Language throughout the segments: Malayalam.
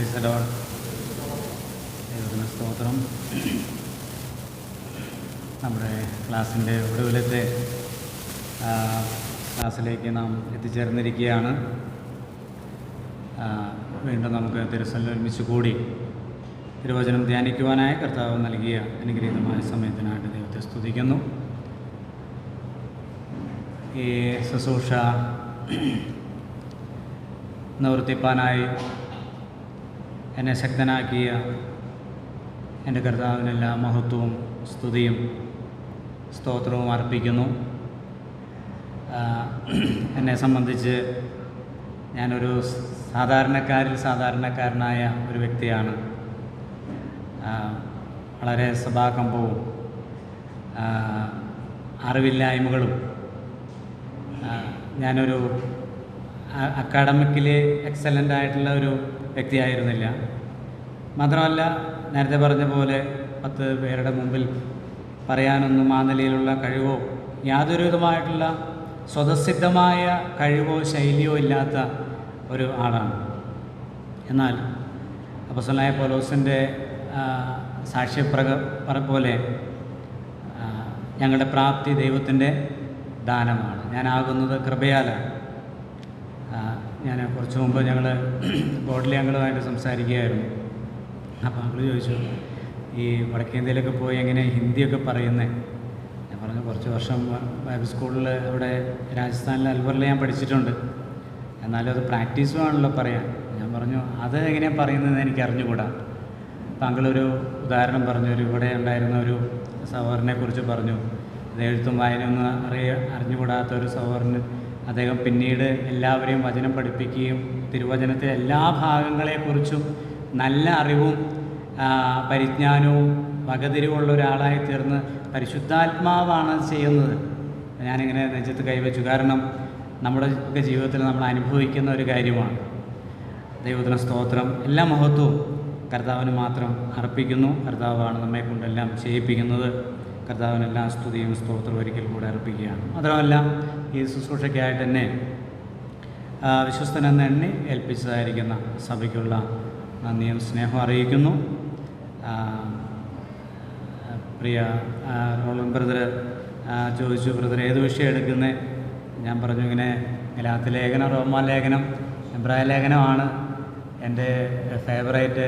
Praise the Lord. ദൈവത്തിന് സ്തോത്രം. നമ്മുടെ ക്ലാസ്സിൻ്റെ ഒടുവിലത്തെ ക്ലാസ്സിലേക്ക് നാം എത്തിച്ചേർന്നിരിക്കുകയാണ്. വീണ്ടും നമുക്ക് തിരുസന്നിധിയിൽ ഒരുമിച്ച് കൂടി തിരുവചനം ധ്യാനിക്കുവാനായി കർത്താവ് നൽകിയ അനുഗ്രഹീതമായ സമയത്തിനായിട്ട് ദൈവത്തെ സ്തുതിക്കുന്നു. ഈ ശുശ്രൂഷ നിവർത്തിപ്പാനായി എന്നെ ശക്തനാക്കിയ എൻ്റെ കർത്താവിനെല്ലാ മഹത്വവും സ്തുതിയും സ്തോത്രവും അർപ്പിക്കുന്നു. എന്നെ സംബന്ധിച്ച് ഞാനൊരു സാധാരണക്കാരനായ ഒരു വ്യക്തിയാണ്. വളരെ സഭാകമ്പവും അറിവില്ലായ്മകളും ഞാനൊരു അക്കാഡമിക്കലി എക്സലൻ്റ് ആയിട്ടുള്ള ഒരു വ്യക്തിയായിരുന്നില്ല. മാത്രമല്ല, നേരത്തെ പറഞ്ഞ പോലെ 10 പേരുടെ മുമ്പിൽ പറയാനൊന്നും ആ നിലയിലുള്ള കഴിവോ യാതൊരു വിധമായിട്ടുള്ള സ്വതസിദ്ധമായ കഴിവോ ശൈലിയോ ഇല്ലാത്ത ഒരു ആളാണ്. എന്നാൽ അപ്പോസ്തലനായ പൗലോസിൻ്റെ പോലെ ഞങ്ങളുടെ പ്രാപ്തി ദൈവത്തിൻ്റെ ദാനമാണ്. ഞാനാകുന്നത് കൃപയാലാണ്. ഞാൻ കുറച്ച് മുമ്പ് ഞങ്ങൾ ബോർഡിലെ അംഗങ്ങളുമായിട്ട് സംസാരിക്കുകയായിരുന്നു. അപ്പോൾ അങ്ങൾ ചോദിച്ചു, ഈ വടക്കേന്ത്യയിലൊക്കെ പോയി എങ്ങനെ ഹിന്ദിയൊക്കെ പറയുന്നത്? ഞാൻ പറഞ്ഞു, കുറച്ച് വർഷം ബൈബിൾ സ്കൂളിൽ അവിടെ രാജസ്ഥാനിലെ അൽവറിൽ ഞാൻ പഠിച്ചിട്ടുണ്ട്, എന്നാലും അത് പ്രാക്ടീസും ആണല്ലോ പറയാൻ. ഞാൻ പറഞ്ഞു, അത് എങ്ങനെയാണ് പറയുന്നതെന്ന് എനിക്ക് അറിഞ്ഞുകൂടാ. അപ്പോൾ അങ്ങളൊരു ഉദാഹരണം പറഞ്ഞു. ഇവിടെ ഉണ്ടായിരുന്ന ഒരു സഹോദരനെ കുറിച്ച് പറഞ്ഞു. അത് എഴുത്തും വായനയൊന്നും അറിഞ്ഞുകൂടാത്ത ഒരു സഹോദരന് അദ്ദേഹം പിന്നീട് എല്ലാവരെയും വചനം പഠിപ്പിക്കുകയും തിരുവചനത്തിലെ എല്ലാ ഭാഗങ്ങളെക്കുറിച്ചും നല്ല അറിവും പരിജ്ഞാനവും വകതിരിവുള്ള ഒരാളായി തീർന്ന് പരിശുദ്ധാത്മാവാണ് ചെയ്യുന്നത്. ഞാനിങ്ങനെ നെഞ്ചത്ത് കൈവച്ചു. കാരണം നമ്മുടെ ഒക്കെ ജീവിതത്തിൽ നമ്മൾ അനുഭവിക്കുന്ന ഒരു കാര്യമാണ്. ദൈവത്തിന് സ്തോത്രം. എല്ലാ മഹത്വവും കർത്താവിന് മാത്രം അർപ്പിക്കുന്നു. കർത്താവാണ് നമ്മെക്കൊണ്ടെല്ലാം ചെയ്യിപ്പിക്കുന്നത്. കർത്താവിനെല്ലാം സ്തുതിയും സ്തോത്രവും ഒരിക്കൽ കൂടെ അർപ്പിക്കുകയാണ്. മാത്രമല്ല, ഈ ശുശ്രൂഷയ്ക്കായിട്ട് തന്നെ വിശ്വസ്തനെന്ന് എണ്ണി ഏൽപ്പിച്ചതായിരിക്കുന്ന സഭയ്ക്കുള്ള നന്ദിയും സ്നേഹവും അറിയിക്കുന്നു. പ്രിയ റോളൻ ബ്രദർ ചോദിച്ചു, ബ്രദർ ഏത് വിഷയം എടുക്കുന്നത്? ഞാൻ പറഞ്ഞു, ഇങ്ങനെ ഗലാത്യ ലേഖനം, റോമാ ലേഖനം, എബ്രായ ലേഖനമാണ് എൻ്റെ ഫേവറേറ്റ്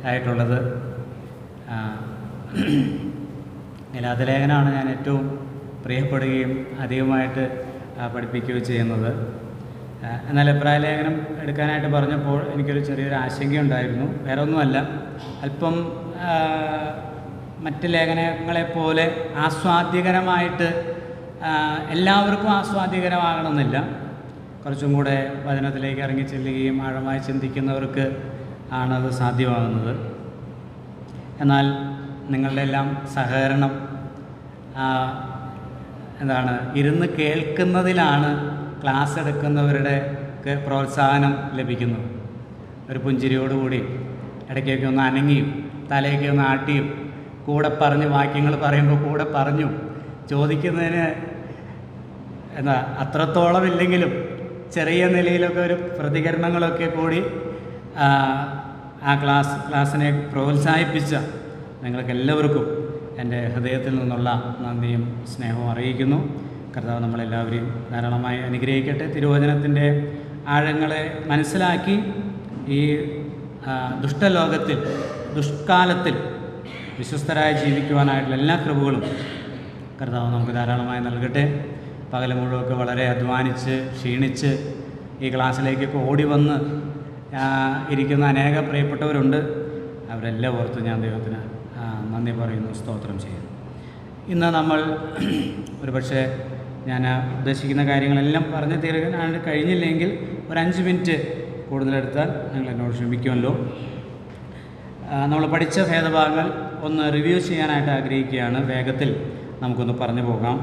ആയിട്ടുള്ളത്. ഗലാത്യ ലേഖനമാണ് ഞാൻ ഏറ്റവും പ്രിയപ്പെടുകയും അധികമായിട്ട് പഠിപ്പിക്കുകയും ചെയ്യുന്നത്. എന്നാൽ എബ്രായ ലേഖനം എടുക്കാനായിട്ട് പറഞ്ഞപ്പോൾ എനിക്കൊരു ചെറിയൊരു ആശങ്കയുണ്ടായിരുന്നു. വേറെ ഒന്നുമല്ല, അല്പം മറ്റ് ലേഖനങ്ങളെപ്പോലെ ആസ്വാദ്യകരമായിട്ട് എല്ലാവർക്കും ആസ്വാദ്യകരമാകണമെന്നില്ല. കുറച്ചും കൂടെ വചനത്തിലേക്ക് ഇറങ്ങി ചെല്ലുകയും ആഴമായി ചിന്തിക്കുന്നവർക്ക് ആണത് സാധ്യമാകുന്നത്. എന്നാൽ നിങ്ങളുടെ എല്ലാം സഹകരണം ഇരുന്ന് കേൾക്കുന്നതിലാണ് ക്ലാസ് എടുക്കുന്നവരുടെ പ്രോത്സാഹനം ലഭിക്കുന്നത്. ഒരു പുഞ്ചിരിയോടുകൂടി ഇടയ്ക്കൊക്കെ ഒന്ന് അനങ്ങിയും തലയൊക്കെ ഒന്ന് ആട്ടിയും കൂടെ പറഞ്ഞ് വാക്യങ്ങൾ പറയുമ്പോൾ കൂടെ പറഞ്ഞു ചോദിക്കുന്നതിന് അത്രത്തോളം ഇല്ലെങ്കിലും ചെറിയ നിലയിലൊക്കെ ഒരു പ്രതികരണങ്ങളൊക്കെ കൂടി ആ ക്ലാസ്സിനെ പ്രോത്സാഹിപ്പിച്ച നിങ്ങൾക്കെല്ലാവർക്കും എൻ്റെ ഹൃദയത്തിൽ നിന്നുള്ള നന്ദിയും സ്നേഹവും അറിയിക്കുന്നു. കർത്താവ് നമ്മളെല്ലാവരെയും ധാരാളമായി അനുഗ്രഹിക്കട്ടെ. തിരുവചനത്തിൻ്റെ ആഴങ്ങളെ മനസ്സിലാക്കി ഈ ദുഷ്ടലോകത്തിൽ ദുഷ്കാലത്തിൽ വിശ്വസ്തരായി ജീവിക്കുവാനായിട്ടുള്ള എല്ലാ കൃപകളും കർത്താവ് നമുക്ക് ധാരാളമായി നൽകട്ടെ. പകൽ മുഴുവൊക്കെ വളരെ അധ്വാനിച്ച് ക്ഷീണിച്ച് ഈ ക്ലാസ്സിലേക്കൊക്കെ ഓടി വന്ന് ഇരിക്കുന്ന അനേക പ്രിയപ്പെട്ടവരുണ്ട്. അവരെല്ലാം ഓർത്ത് ഞാൻ ദൈവത്തിന് നന്ദി പറയുന്നു, സ്തോത്രം ചെയ്യുന്നു. ഇന്ന് നമ്മൾ ഒരുപക്ഷെ ഞാൻ ഉദ്ദേശിക്കുന്ന കാര്യങ്ങളെല്ലാം പറഞ്ഞു തീർക്കാനാണ് കഴിഞ്ഞില്ലെങ്കിൽ ഒരു 5 മിനിറ്റ് കൂടുതലെടുത്താൽ നിങ്ങൾ എന്നോട് ക്ഷമിക്കുമല്ലോ. നമ്മൾ പഠിച്ച ഭേദഭാഗങ്ങൾ ഒന്ന് റിവ്യൂ ചെയ്യാനായിട്ട് ആഗ്രഹിക്കുകയാണ്. വേഗത്തിൽ നമുക്കൊന്ന് പറഞ്ഞു പോകാം.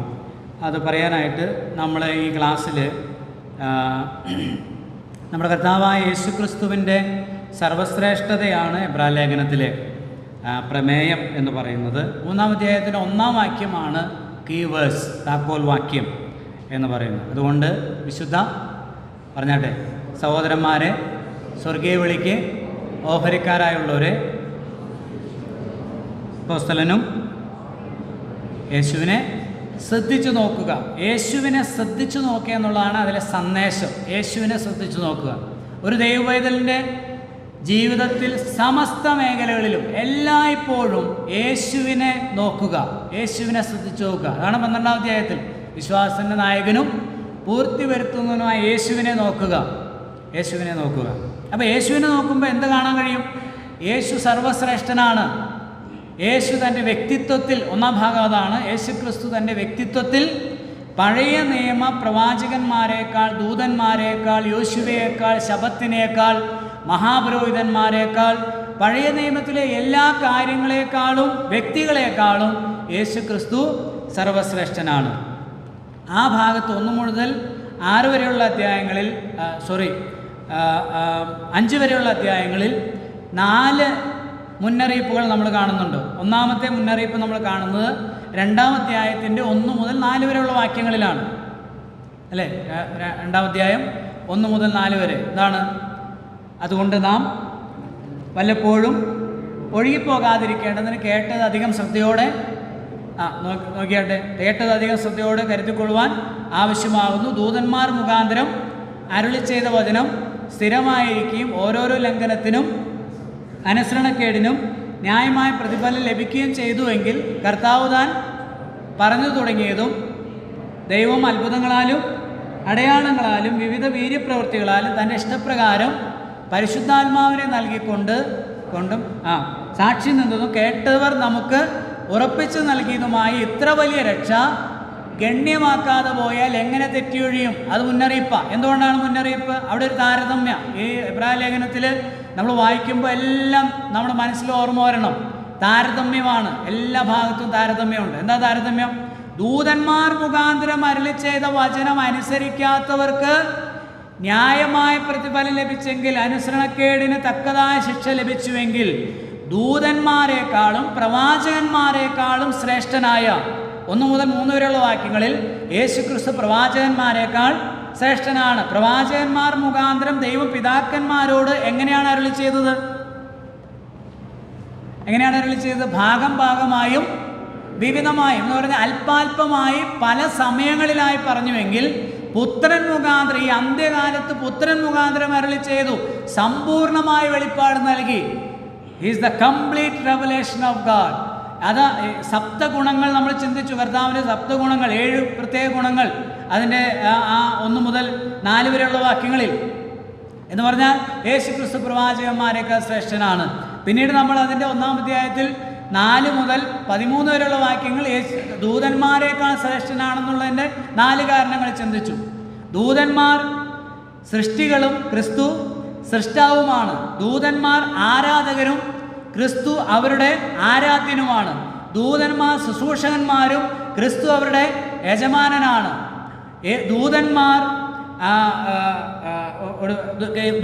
അത് പറയാനായിട്ട് നമ്മൾ ഈ ക്ലാസ്സിൽ നമ്മുടെ കർത്താവായ യേശുക്രിസ്തുവിൻ്റെ സർവശ്രേഷ്ഠതയാണ് എബ്രായ ലേഖനത്തിലെ പ്രമേയം എന്ന് പറയുന്നത്. 3-ാം അധ്യായത്തിൻ്റെ 1-ാം വാക്യമാണ് കീ വേഴ്സ്, താക്കോൽ വാക്യം എന്ന് പറയുന്നത്. അതുകൊണ്ട് വിശുദ്ധ പറഞ്ഞാട്ടെ, സഹോദരന്മാരെ, സ്വർഗീയ വിളിക്ക് ഓഹരിക്കാരായുള്ളവരെ, അപ്പോസ്തലനും യേശുവിനെ ശ്രദ്ധിച്ചു നോക്കുക. യേശുവിനെ ശ്രദ്ധിച്ചു നോക്കുക എന്നുള്ളതാണ് അതിലെ സന്ദേശം. യേശുവിനെ ശ്രദ്ധിച്ചു നോക്കുക. ഒരു ദൈവപൈതലിൻ്റെ ജീവിതത്തിൽ സമസ്ത മേഖലകളിലും എല്ലായ്പ്പോഴും യേശുവിനെ നോക്കുക, യേശുവിനെ ശ്രദ്ധിച്ചു നോക്കുക. അതാണ് 12-ാം അധ്യായത്തിൽ വിശ്വാസത്തിൻ്റെ നായകനും പൂർത്തി വരുത്തുന്നതിനുമായ യേശുവിനെ നോക്കുക, യേശുവിനെ നോക്കുക. അപ്പോൾ യേശുവിനെ നോക്കുമ്പോൾ എന്ത് കാണാൻ കഴിയും? യേശു സർവശ്രേഷ്ഠനാണ്. യേശു തൻ്റെ വ്യക്തിത്വത്തിൽ, ഒന്നാം ഭാഗം അതാണ്, യേശു ക്രിസ്തു തൻ്റെ വ്യക്തിത്വത്തിൽ പഴയ നിയമ പ്രവാചകന്മാരെക്കാൾ, ദൂതന്മാരെക്കാൾ, യോശുവയേക്കാൾ, ശബത്തിനേക്കാൾ, മഹാപുരോഹിതന്മാരെക്കാൾ, പഴയ നിയമത്തിലെ എല്ലാ കാര്യങ്ങളെക്കാളും വ്യക്തികളെക്കാളും യേശു ക്രിസ്തു സർവശ്രേഷ്ഠനാണ്. ആ ഭാഗത്ത് 1 മുതൽ 6 വരെയുള്ള അധ്യായങ്ങളിൽ 5 വരെയുള്ള അധ്യായങ്ങളിൽ 4 മുന്നറിയിപ്പുകൾ നമ്മൾ കാണുന്നുണ്ട്. ഒന്നാമത്തെ മുന്നറിയിപ്പ് നമ്മൾ കാണുന്നത് 2-ാം അധ്യായത്തിൻ്റെ 1 മുതൽ 4 വരെയുള്ള വാക്യങ്ങളിലാണ്, അല്ലേ? 2-ാം അധ്യായം 1 മുതൽ 4 വരെ. ഇതാണ്: അതുകൊണ്ട് നാം വല്ലപ്പോഴും ഒഴുകിപ്പോകാതിരിക്കേണ്ടതിന് കേട്ടത് അധികം ശ്രദ്ധയോടെ നോക്കിയാട്ടെ, കേട്ടത് അധികം ശ്രദ്ധയോടെ കരുതിക്കൊള്ളുവാൻ ആവശ്യമാകുന്നു. ദൂതന്മാർ മുഖാന്തരം അരുളി ചെയ്ത വചനം സ്ഥിരമായിരിക്കുകയും ഓരോരോ ലംഘനത്തിനും അനുസരണക്കേടിനും ന്യായമായ പ്രതിഫലം ലഭിക്കുകയും ചെയ്തുവെങ്കിൽ കർത്താവ് താൻ പറഞ്ഞു തുടങ്ങിയതും ദൈവം അത്ഭുതങ്ങളാലും അടയാളങ്ങളാലും വിവിധ വീര്യപ്രവൃത്തികളാലും തൻ്റെ ഇഷ്ടപ്രകാരം പരിശുദ്ധാത്മാവിനെ നൽകിക്കൊണ്ടും സാക്ഷി നിന്നതും കേട്ടവർ നമുക്ക് ഉറപ്പിച്ചു നൽകിയതുമായി ഇത്ര വലിയ രക്ഷ ഗണ്യമാക്കാതെ പോയാൽ എങ്ങനെ തെറ്റിയൊഴിയും? അത് മുന്നറിയിപ്പാണ്. എന്തുകൊണ്ടാണ് മുന്നറിയിപ്പ്? അവിടെ ഒരു താരതമ്യം. ഈ എബ്രായ ലേഖനത്തിൽ നമ്മൾ വായിക്കുമ്പോൾ എല്ലാം നമ്മുടെ മനസ്സിൽ ഓർമ്മ വരണം. താരതമ്യമാണ്, എല്ലാ ഭാഗത്തും താരതമ്യമുണ്ട്. എന്താ താരതമ്യം? ദൂതന്മാർ മുഖാന്തരം അരുളി ചെയ്ത വചനം അനുസരിക്കാത്തവർക്ക് ന്യായമായ പ്രതിഫലം ലഭിച്ചെങ്കിൽ, അനുസരണക്കേടിന് തക്കതായ ശിക്ഷ ലഭിച്ചുവെങ്കിൽ, ദൂതന്മാരെക്കാളും പ്രവാചകന്മാരെക്കാളും ശ്രേഷ്ഠനായ 1 മുതൽ 3 വരെയുള്ള വാക്യങ്ങളിൽ യേശുക്രിസ്തു പ്രവാചകന്മാരെക്കാൾ ശ്രേഷ്ഠനാണ്. പ്രവാചകന്മാർ മുഖാന്തരം ദൈവം പിതാക്കന്മാരോട് എങ്ങനെയാണ് അരുളി ചെയ്തത്? ഭാഗം ഭാഗമായും വിവിധമായും എന്ന് പറഞ്ഞാൽ അല്പാൽപമായി പല സമയങ്ങളിലായി പറഞ്ഞുവെങ്കിൽ, പുത്രൻ മുഖാന്തരം, ഈ അന്ത്യകാലത്ത് പുത്രൻ മുഖാന്തരം അരുളി ചെയ്തു, സമ്പൂർണമായ വെളിപ്പാട് നൽകി. Is the complete revelation of God. അത് സപ്തഗുണങ്ങൾ നമ്മൾ ചിന്തിച്ചു. കർത്താവിൻ്റെ സപ്തഗുണങ്ങൾ, 7 പ്രത്യേക ഗുണങ്ങൾ അതിൻ്റെ 1 മുതൽ 4 വരെയുള്ള വാക്യങ്ങളിൽ. എന്ന് പറഞ്ഞാൽ യേശുക്രിസ്തു പ്രവാചകന്മാരെക്കാൾ ശ്രേഷ്ഠനാണ്. പിന്നീട് നമ്മൾ അതിൻ്റെ 1-ാം അധ്യായത്തിൽ 4 മുതൽ 13 വരെയുള്ള വാക്യങ്ങൾ ദൂതന്മാരെക്കാൾ ശ്രേഷ്ഠനാണെന്നുള്ളതിൻ്റെ 4 കാരണങ്ങൾ ചിന്തിച്ചു. ദൂതന്മാർ സൃഷ്ടികളും ക്രിസ്തു സൃഷ്ടാവുമാണ്. ദൂതന്മാർ ആരാധകരും ക്രിസ്തു അവരുടെ ആരാധ്യനുമാണ്. ദൂതന്മാർ ശുശ്രൂഷകന്മാരും ക്രിസ്തു അവരുടെ യജമാനനാണ്.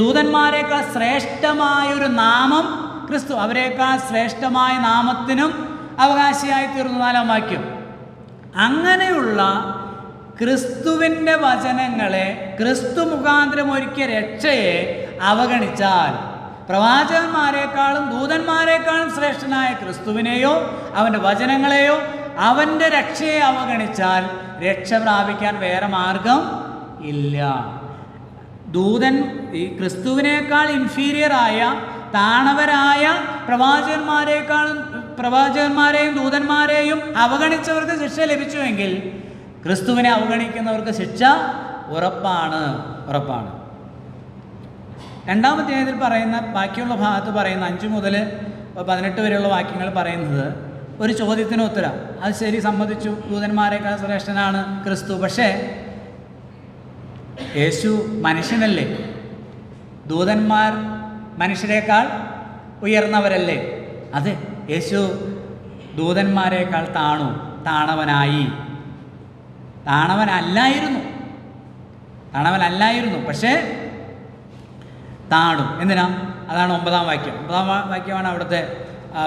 ദൂതന്മാരെക്കാൾ ശ്രേഷ്ഠമായൊരു നാമം ക്രിസ്തു, അവരെക്കാൾ ശ്രേഷ്ഠമായ നാമത്തിനും അവകാശിയായി തീർന്നു. 4-ാം വാക്യം. അങ്ങനെയുള്ള ക്രിസ്തുവിൻ്റെ വചനങ്ങളെ, ക്രിസ്തു മുഖാന്തരം ഒരുക്കിയ രക്ഷയെ അവഗണിച്ചാൽ, പ്രവാചകന്മാരെക്കാളും ദൂതന്മാരെക്കാളും ശ്രേഷ്ഠനായ ക്രിസ്തുവിനെയോ അവൻ്റെ വചനങ്ങളെയോ അവൻ്റെ രക്ഷയെ അവഗണിച്ചാൽ രക്ഷ പ്രാപിക്കാൻ വേറെ മാർഗം ഇല്ല. ഈ ക്രിസ്തുവിനേക്കാൾ ഇൻഫീരിയറായ, താണവരായ പ്രവാചകന്മാരെയും ദൂതന്മാരെയും അവഗണിച്ചവർക്ക് ശിക്ഷ ലഭിച്ചുവെങ്കിൽ, ക്രിസ്തുവിനെ അവഗണിക്കുന്നവർക്ക് ശിക്ഷ ഉറപ്പാണ്. 2-ാം അധ്യായത്തിൽ പറയുന്ന ബാക്കിയുള്ള ഭാഗത്ത് പറയുന്ന 5 മുതൽ 18 വരെയുള്ള വാക്യങ്ങൾ പറയുന്നത് ഒരു ചോദ്യത്തിന് ഉത്തരം. അത് ശരി, സമ്മതിച്ചു, ദൂതന്മാരെക്കാൾ ശ്രേഷ്ഠനാണ് ക്രിസ്തു. പക്ഷേ യേശു മനുഷ്യനല്ലേ? ദൂതന്മാർ മനുഷ്യരെക്കാൾ ഉയർന്നവരല്ലേ? അതെ, യേശു ദൂതന്മാരെക്കാൾ താണവനല്ലായിരുന്നു. പക്ഷേ താണു. എന്തിനാ? അതാണ് 9-ാം വാക്യം. 9-ാം വാക്യമാണ് അവിടുത്തെ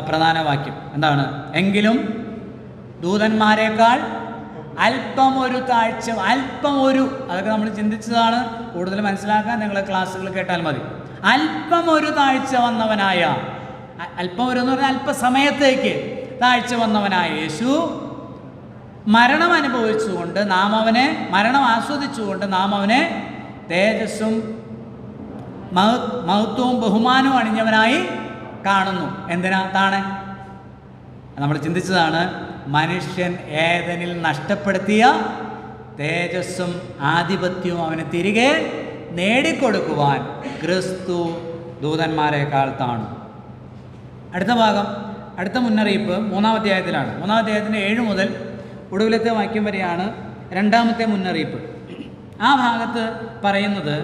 പ്രധാന വാക്യം. എന്താണ്? എങ്കിലും ദൂതന്മാരെക്കാൾ അതൊക്കെ നമ്മൾ ചിന്തിച്ചതാണ്. കൂടുതൽ മനസ്സിലാക്കാൻ നിങ്ങൾ ക്ലാസ്സുകൾ കേട്ടാൽ മതി. അല്പം ഒരു താഴ്ച വന്നവനായ, അല്പം ഒരു എന്ന് പറഞ്ഞാൽ അല്പസമയത്തേക്ക് താഴ്ച വന്നവനായ യേശു മരണം അനുഭവിച്ചുകൊണ്ട് മരണം ആസ്വദിച്ചുകൊണ്ട് നാം അവനെ തേജസ്സും മഹത്വവും ബഹുമാനവും അണിഞ്ഞവനായി കാണുന്നു. എന്തിനാണ്? നമ്മൾ ചിന്തിച്ചതാണ്, മനുഷ്യൻ ഏദനിൽ നഷ്ടപ്പെടുത്തിയ തേജസ്സും ആധിപത്യവും അവന് തിരികെ നേടിക്കൊടുക്കുവാൻ ക്രിസ്തു ദൂതന്മാരെക്കാൾ താണു. അടുത്ത ഭാഗം, അടുത്ത മുന്നറിയിപ്പ് 3-ാം അധ്യായത്തിലാണ്. 3-ാം അധ്യായത്തിൻ്റെ 7 മുതൽ ഒടുവിലത്തെ വാക്യം വരെയാണ് രണ്ടാമത്തെ മുന്നറിയിപ്പ്. ആ ഭാഗത്ത് പറയുന്നത്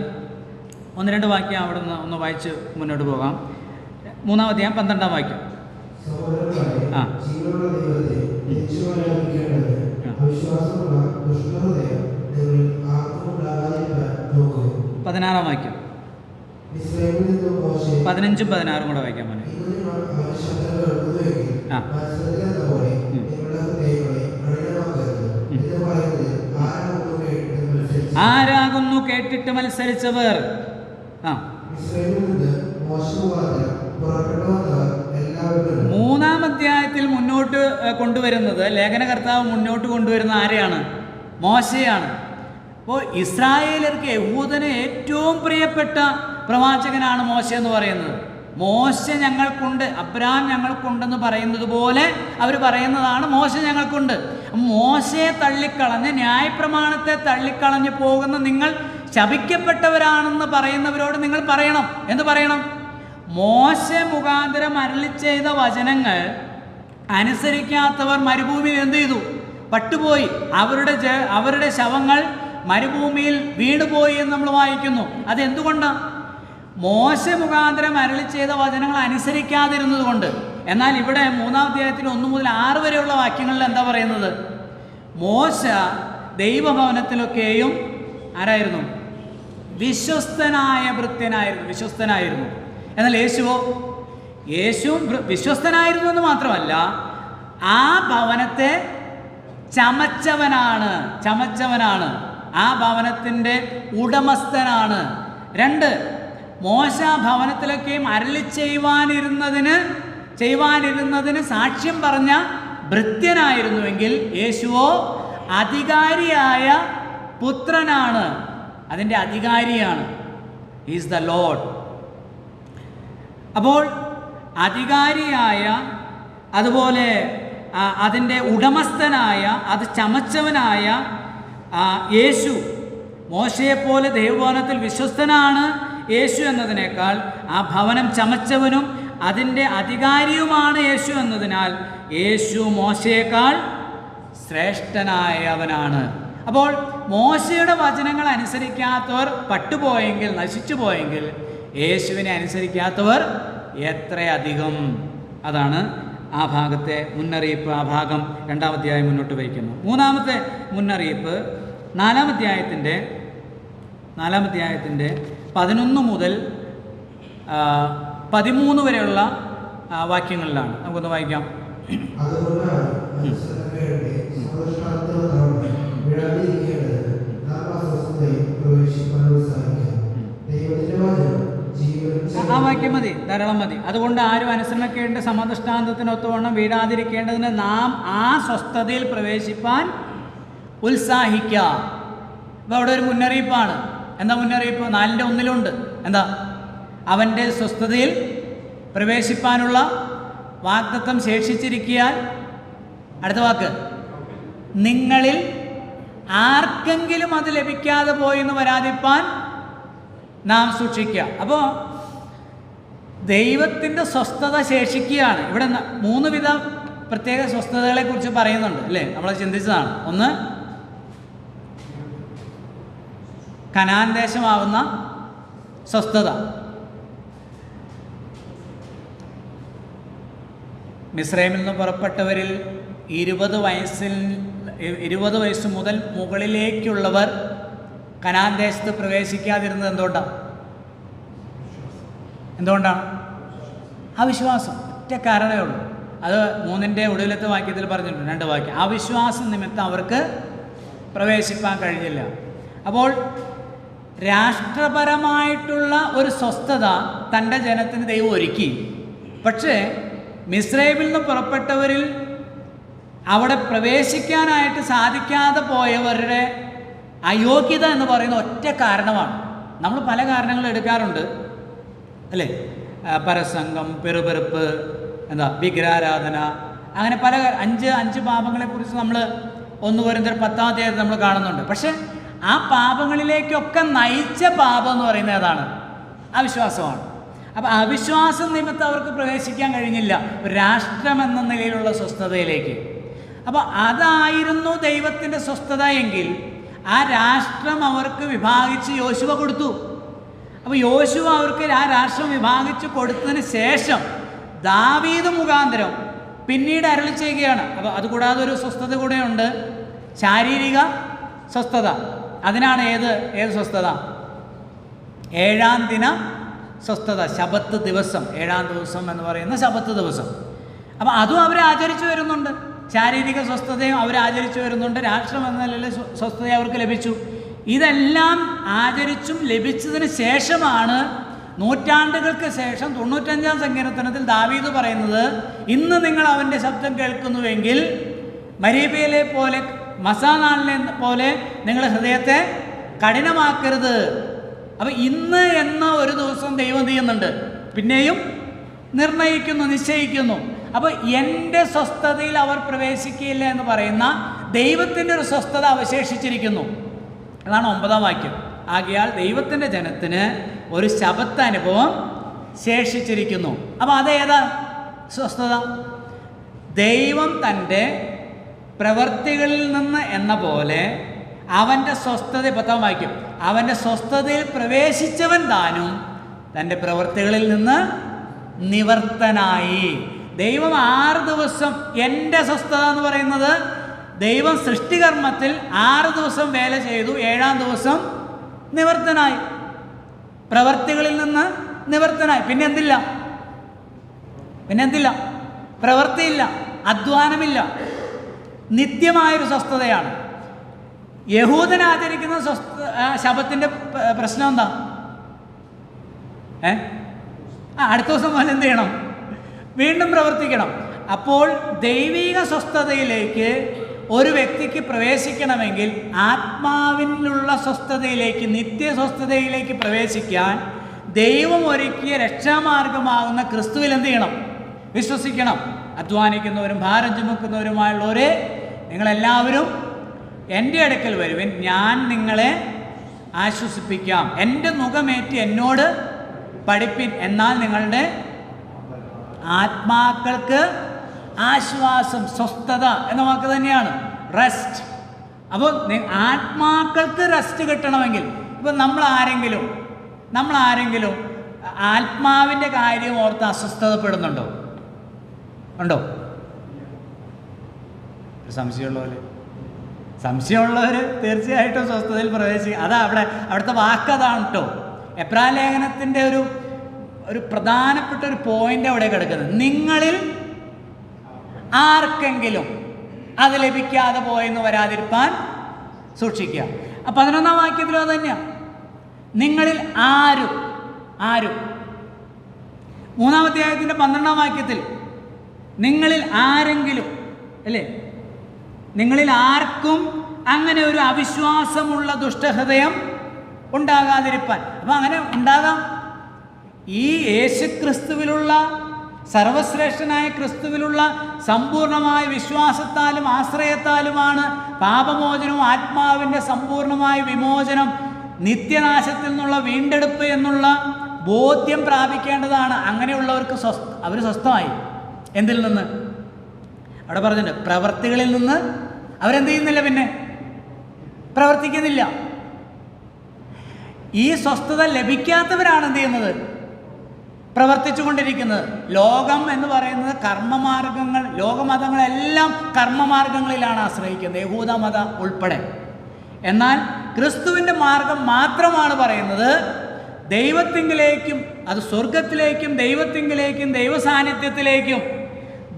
1-2 വാക്യം അവിടെ നിന്ന് ഒന്ന് വായിച്ച് മുന്നോട്ട് പോകാം. 3-ാം അധ്യായം 12-ാം വാക്യം. 16-ാം വാക്യം, 15-ഉം 16-ഉം കൂടെ വായിക്കാൻ പറഞ്ഞു. ആരാകുന്നു കേട്ടിട്ട് മത്സരിച്ചവർ? 3-ാം അധ്യായത്തിൽ മുന്നോട്ട് കൊണ്ടുവരുന്നത്, ലേഖനകർത്താവ് മുന്നോട്ട് കൊണ്ടുവരുന്ന ആരെയാണ്? മോശയാണ്. അപ്പോൾ ഇസ്രായേലർക്ക്, യഹൂദന് ഏറ്റവും പ്രിയപ്പെട്ട പ്രവാചകനാണ് മോശ എന്ന് പറയുന്നത്. മോശ ഞങ്ങൾക്കുണ്ട്, അബ്രഹാം ഞങ്ങൾക്കുണ്ടെന്ന് പറയുന്നത് പോലെ അവർ പറയുന്നതാണ് മോശ ഞങ്ങൾക്കുണ്ട്. മോശയെ തള്ളിക്കളഞ്ഞ്, ന്യായപ്രമാണത്തെ തള്ളിക്കളഞ്ഞ് പോകുന്ന നിങ്ങൾ ശപിക്കപ്പെട്ടവരാണെന്ന് പറയുന്നവരോട് നിങ്ങൾ പറയണം. എന്ത് പറയണം? മോശ മുഖാന്തരം അരുളി ചെയ്ത വചനങ്ങൾ അനുസരിക്കാത്തവർ മരുഭൂമിയിൽ എന്ത് ചെയ്തു? പട്ടുപോയി. അവരുടെ ശവങ്ങൾ മരുഭൂമിയിൽ വീണുപോയി എന്ന് നമ്മൾ വായിക്കുന്നു. അതെന്തുകൊണ്ടാണ്? മോശ മുഖാന്തരം അരുളി ചെയ്ത വചനങ്ങൾ അനുസരിക്കാതിരുന്നത് കൊണ്ട്. എന്നാൽ ഇവിടെ 3-ാം അധ്യായത്തിൽ 1 മുതൽ 6 വരെയുള്ള വാക്യങ്ങളിൽ എന്താ പറയുന്നത്? മോശ ദൈവഭവനത്തിലൊക്കെയും ആരായിരുന്നു? വിശ്വസ്തനായ വിശ്വസ്തനായിരുന്നു. എന്നാൽ യേശുവും വിശ്വസ്തനായിരുന്നു എന്ന് മാത്രമല്ല, ആ ഭവനത്തെ ചമച്ചവനാണ്. ആ ഭവനത്തിൻ്റെ ഉടമസ്ഥനാണ്. 2, മോശ ഭവനത്തിലൊക്കെയും അരുളി ചെയ്യുവാനിരുന്നതിന് സാക്ഷ്യം പറഞ്ഞ ഭൃത്യനായിരുന്നുവെങ്കിൽ യേശുവോ അധികാരിയായ പുത്രനാണ്. അതിൻ്റെ അധികാരിയാണ്. Is the Lord. അപ്പോൾ അധികാരിയായ, അതുപോലെ അതിൻ്റെ ഉടമസ്ഥനായ, അത് ചമച്ചവനായ യേശു, മോശയെപ്പോലെ ദൈവഭവനത്തിൽ വിശ്വസ്തനാണ് യേശു എന്നതിനേക്കാൾ ആ ഭവനം ചമച്ചവനും അതിൻ്റെ അധികാരിയുമാണ് യേശു എന്നതിനാൽ യേശു മോശയേക്കാൾ ശ്രേഷ്ഠനായവനാണ്. അപ്പോൾ മോശയുടെ വചനങ്ങൾ അനുസരിക്കാത്തവർ പട്ടുപോയെങ്കിൽ, നശിച്ചു പോയെങ്കിൽ, യേശുവിനെ അനുസരിക്കാത്തവർ എത്രയധികം. അതാണ് ആ ഭാഗത്തെ മുന്നറിയിപ്പ്. ആ ഭാഗം 2-ാം അധ്യായം മുന്നോട്ട് വയ്ക്കുന്നു. 3-ാമത്തെ മുന്നറിയിപ്പ് 4-ാം അധ്യായത്തിൻ്റെ 11 മുതൽ 13 വരെയുള്ള വാക്യങ്ങളിലാണ്. നമുക്കൊന്ന് വായിക്കാം. ആ വാക്യം മതി, ധാരാളം മതി. അതുകൊണ്ട് ആരും അനുസരണക്കേണ്ട സമദൃഷ്ടാന്തത്തിനൊത്തവണ്ണം വീഴാതിരിക്കേണ്ടതിന് നാം ആ സ്വസ്ഥതയിൽ പ്രവേശിപ്പാൻ ഉത്സാഹിക്കുക. അപ്പോൾ അവിടെ ഒരു മുന്നറിയിപ്പാണ്. എന്താ മുന്നറിയിപ്പ്? 4:1 എന്താ? അവൻ്റെ സ്വസ്ഥതയിൽ പ്രവേശിപ്പാനുള്ള വാഗ്ദത്തം ശേഷിച്ചിരിക്കാൻ. അടുത്ത വാക്ക്, നിങ്ങളിൽ ആർക്കെങ്കിലും അത് ലഭിക്കാതെ പോയെന്ന് വരാതിരിപ്പാൻ നാം സൂക്ഷിക്കുക. അപ്പോൾ ദൈവത്തിൻ്റെ സ്വസ്ഥത ശേഷിക്കുകയാണ്. ഇവിടെ 3 വിധ പ്രത്യേക സ്വസ്ഥതകളെ കുറിച്ച് പറയുന്നുണ്ട്, അല്ലേ? നമ്മൾ ചിന്തിച്ചതാണ്. ഒന്ന്, കനാൻ ദേശമാവുന്ന സ്വസ്ഥത. മിസ്രൈമിൽ നിന്ന് പുറപ്പെട്ടവരിൽ 20 വയസ്സ് മുതൽ മുകളിലേക്കുള്ളവർ കനാൻ ദേശത്ത് പ്രവേശിക്കാതിരുന്നത് എന്തുകൊണ്ടാണ്? അവിശ്വാസം. ഒറ്റ കാരണമേ ഉള്ളൂ. അത് 3-ന്റെ ഒടുവിലത്തെ വാക്യത്തിൽ പറഞ്ഞിട്ടുണ്ട്, 2 വാക്യം. അവിശ്വാസം നിമിത്തം അവർക്ക് പ്രവേശിപ്പാൻ കഴിഞ്ഞില്ല. അപ്പോൾ രാഷ്ട്രപരമായിട്ടുള്ള ഒരു സ്വസ്ഥത തൻ്റെ ജനത്തിന് ദൈവം ഒരുക്കി. പക്ഷേ മിസ്രൈമിൽ നിന്ന് പുറപ്പെട്ടവരിൽ അവിടെ പ്രവേശിക്കാനായിട്ട് സാധിക്കാതെ പോയവരുടെ അയോഗ്യത എന്ന് പറയുന്ന ഒറ്റ കാരണമാണ്. നമ്മൾ പല കാരണങ്ങൾ എടുക്കാറുണ്ട് അല്ലേ? പരസംഗം, പെറുപെറുപ്പ്, വിഗ്രഹാരാധന, അങ്ങനെ പല അഞ്ച് പാപങ്ങളെക്കുറിച്ച് നമ്മൾ 1 കൊരിന്ത്യർ 10-ാം അധ്യായത്തിൽ നമ്മൾ കാണുന്നുണ്ട്. പക്ഷേ ആ പാപങ്ങളിലേക്കൊക്കെ നയിച്ച പാപം എന്ന് പറയുന്നത് ഏതാണ്? അവിശ്വാസമാണ്. അപ്പോൾ അവിശ്വാസം നിമിത്തം അവർക്ക് പ്രവേശിക്കാൻ കഴിഞ്ഞില്ല രാഷ്ട്രം എന്ന നിലയിലുള്ള സ്വസ്ഥതയിലേക്ക്. അപ്പോൾ അതായിരുന്നു ദൈവത്തിൻ്റെ സ്വസ്ഥത എങ്കിൽ ആ രാഷ്ട്രം അവർക്ക് വിഭാഗിച്ച് യോശുവ കൊടുത്തു. അപ്പോൾ യോശുവ അവർക്ക് ആ രാഷ്ട്രം വിഭാഗിച്ച് കൊടുത്തതിന് ശേഷം ദാവീദ് മുഖാന്തരം പിന്നീട് അരുളി ചെയ്യുകയാണ്. അപ്പോൾ അതുകൂടാതെ ഒരു സ്വസ്ഥത കൂടെയുണ്ട്, ശാരീരിക സ്വസ്ഥത. അതിനാണ് ഏത് സ്വസ്ഥത? 7-ാം ദിന സ്വസ്ഥത, ശബത്ത് ദിവസം, 7-ാം ദിവസം എന്ന് പറയുന്ന ശബത്ത് ദിവസം. അപ്പം അതും അവർ ആചരിച്ചു വരുന്നുണ്ട്. ശാരീരിക സ്വസ്ഥതയും അവർ ആചരിച്ചു വരുന്നുണ്ട്. രാഷ്ട്രം എന്ന നിലയിൽ സ്വസ്ഥത അവർക്ക് ലഭിച്ചു. ഇതെല്ലാം ആചരിച്ചും ലഭിച്ചതിന് ശേഷമാണ് നൂറ്റാണ്ടുകൾക്ക് ശേഷം 95-ാം സങ്കീർത്തനത്തിൽ ദാവീദ് പറയുന്നത്, ഇന്ന് നിങ്ങൾ അവൻ്റെ ശബ്ദം കേൾക്കുന്നുവെങ്കിൽ മരീബയിലെ പോലെ മസാനാളിലെ പോലെ നിങ്ങൾ ഹൃദയത്തെ കഠിനമാക്കരുത്. അപ്പം ഇന്ന് എന്ന ഒരു ദിവസം ദൈവം ചെയ്യുന്നുണ്ട്, പിന്നെയും നിർണയിക്കുന്നു, നിശ്ചയിക്കുന്നു. അപ്പോൾ എൻ്റെ സ്വസ്ഥതയിൽ അവർ പ്രവേശിക്കില്ല എന്ന് പറയുന്ന ദൈവത്തിൻ്റെ ഒരു സ്വസ്ഥത അവശേഷിച്ചിരിക്കുന്നു. അതാണ് 9-ാം വാക്യം. ആകയാൽ ദൈവത്തിൻ്റെ ജനത്തിന് ഒരു ശബത്ത് അനുഭവം ശേഷിച്ചിരിക്കുന്നു. അപ്പോൾ അതേതാ സ്വസ്ഥത? ദൈവം തൻ്റെ പ്രവൃത്തികളിൽ നിന്ന് എന്ന പോലെ അവൻ്റെ സ്വസ്ഥത, 10-ാം വാക്യം, അവൻ്റെ സ്വസ്ഥതയിൽ പ്രവേശിച്ചവൻ താനും തൻ്റെ പ്രവൃത്തികളിൽ നിന്ന് നിവർത്തനായി. ദൈവം 6 ദിവസം, എൻ്റെ സ്വസ്ഥത എന്ന് പറയുന്നത് ദൈവം സൃഷ്ടികർമ്മത്തിൽ 6 ദിവസം വേല ചെയ്തു, 7-ാം ദിവസം നിവർത്തനായി, പ്രവൃത്തികളിൽ നിന്ന് നിവർത്തനായി. പിന്നെ എന്തില്ല? പ്രവൃത്തിയില്ല, അധ്വാനമില്ല, നിത്യമായൊരു സ്വസ്ഥതയാണ്. യഹൂദൻ ആചരിക്കുന്ന ശബത്തിൻ്റെ പ്രശ്നം എന്താ? അടുത്ത ദിവസം മുതൽ എന്ത് ചെയ്യണം? വീണ്ടും പ്രവർത്തിക്കണം. അപ്പോൾ ദൈവിക സ്വസ്ഥതയിലേക്ക് ഒരു വ്യക്തിക്ക് പ്രവേശിക്കണമെങ്കിൽ, ആത്മാവിനുള്ള സ്വസ്ഥതയിലേക്ക്, നിത്യസ്വസ്ഥതയിലേക്ക് പ്രവേശിക്കാൻ ദൈവം ഒരുക്കിയ രക്ഷാമാർഗമാകുന്ന ക്രിസ്തുവിൽ എന്ത് ചെയ്യണം? വിശ്വസിക്കണം. അധ്വാനിക്കുന്നവരും ഭാരം ചുമക്കുന്നവരുമായുള്ളവരെ നിങ്ങളെല്ലാവരും എൻ്റെ അടുക്കൽ വരുവിൻ, ഞാൻ നിങ്ങളെ ആശ്വസിപ്പിക്കാം. എൻ്റെ മുഖമേറ്റി എന്നോട് പഠിപ്പിൻ, എന്നാൽ നിങ്ങളുടെ ആത്മാക്കൾക്ക് ആശ്വാസം. സ്വസ്ഥത എന്ന വാക്ക് തന്നെയാണ് റെസ്റ്റ്. അപ്പോൾ ആത്മാക്കൾക്ക് റെസ്റ്റ് കിട്ടണമെങ്കിൽ, ഇപ്പം നമ്മളാരെങ്കിലും ആത്മാവിൻ്റെ കാര്യം ഓർത്ത് അസ്വസ്ഥതപ്പെടുന്നുണ്ടോ? ഉണ്ടോ? സംശയമുള്ളവർ തീർച്ചയായിട്ടും സ്വസ്ഥതയിൽ പ്രവേശിക്കും. അവിടുത്തെ വാക്ക് അതാണ് കേട്ടോ. എബ്രായ ലേഖനത്തിൻ്റെ ഒരു പ്രധാനപ്പെട്ട ഒരു പോയിന്റ് അവിടെ കിടക്കുന്നത്, നിങ്ങളിൽ ആർക്കെങ്കിലും അത് ലഭിക്കാതെ പോയെന്ന് വരാതിരിപ്പാൻ സൂക്ഷിക്കുക. 11-ാം വാക്യത്തിലും അത് തന്നെയാണ്. നിങ്ങളിൽ ആരും 3-ാം അധ്യായത്തിൻ്റെ 12-ാം വാക്യത്തിൽ നിങ്ങളിൽ ആരെങ്കിലും, അല്ലേ, നിങ്ങളിൽ ആർക്കും അങ്ങനെ ഒരു അവിശ്വാസമുള്ള ദുഷ്ടഹൃദയം ഉണ്ടാകാതിരിപ്പാൻ. അപ്പം അങ്ങനെ ഉണ്ടാകാം. ഈ യേശുക്രിസ്തുവിലുള്ള, സർവശ്രേഷ്ഠനായ ക്രിസ്തുവിലുള്ള സമ്പൂർണമായ വിശ്വാസത്താലും ആശ്രയത്താലുമാണ് പാപമോചനവും ആത്മാവിൻ്റെ സമ്പൂർണമായ വിമോചനം, നിത്യനാശത്തിൽ നിന്നുള്ള വീണ്ടെടുപ്പ് എന്നുള്ള ബോധ്യം പ്രാപിക്കേണ്ടതാണ്. അങ്ങനെയുള്ളവർക്ക് അവർ സ്വസ്ഥമായി. എന്തിൽ നിന്ന്? അവിടെ പറഞ്ഞിട്ടുണ്ട്, പ്രവൃത്തികളിൽ നിന്ന് അവരെന്ത് ചെയ്യുന്നില്ല, പിന്നെ പ്രവർത്തിക്കുന്നില്ല. ഈ സ്വസ്ഥത ലഭിക്കാത്തവരാണ് എന്ത് ചെയ്യുന്നത്? പ്രവർത്തിച്ചു കൊണ്ടിരിക്കുന്നത്. ലോകം എന്ന് പറയുന്നത് കർമ്മമാർഗങ്ങൾ, ലോകമതങ്ങളെല്ലാം കർമ്മമാർഗങ്ങളിലാണ് ആശ്രയിക്കുന്നത്, യഹൂദ മതം ഉൾപ്പെടെ. എന്നാൽ ക്രിസ്തുവിൻ്റെ മാർഗം മാത്രമാണ് പറയുന്നത് ദൈവത്തിങ്കിലേക്കും, അത് സ്വർഗത്തിലേക്കും ദൈവത്തിങ്കിലേക്കും ദൈവസാന്നിധ്യത്തിലേക്കും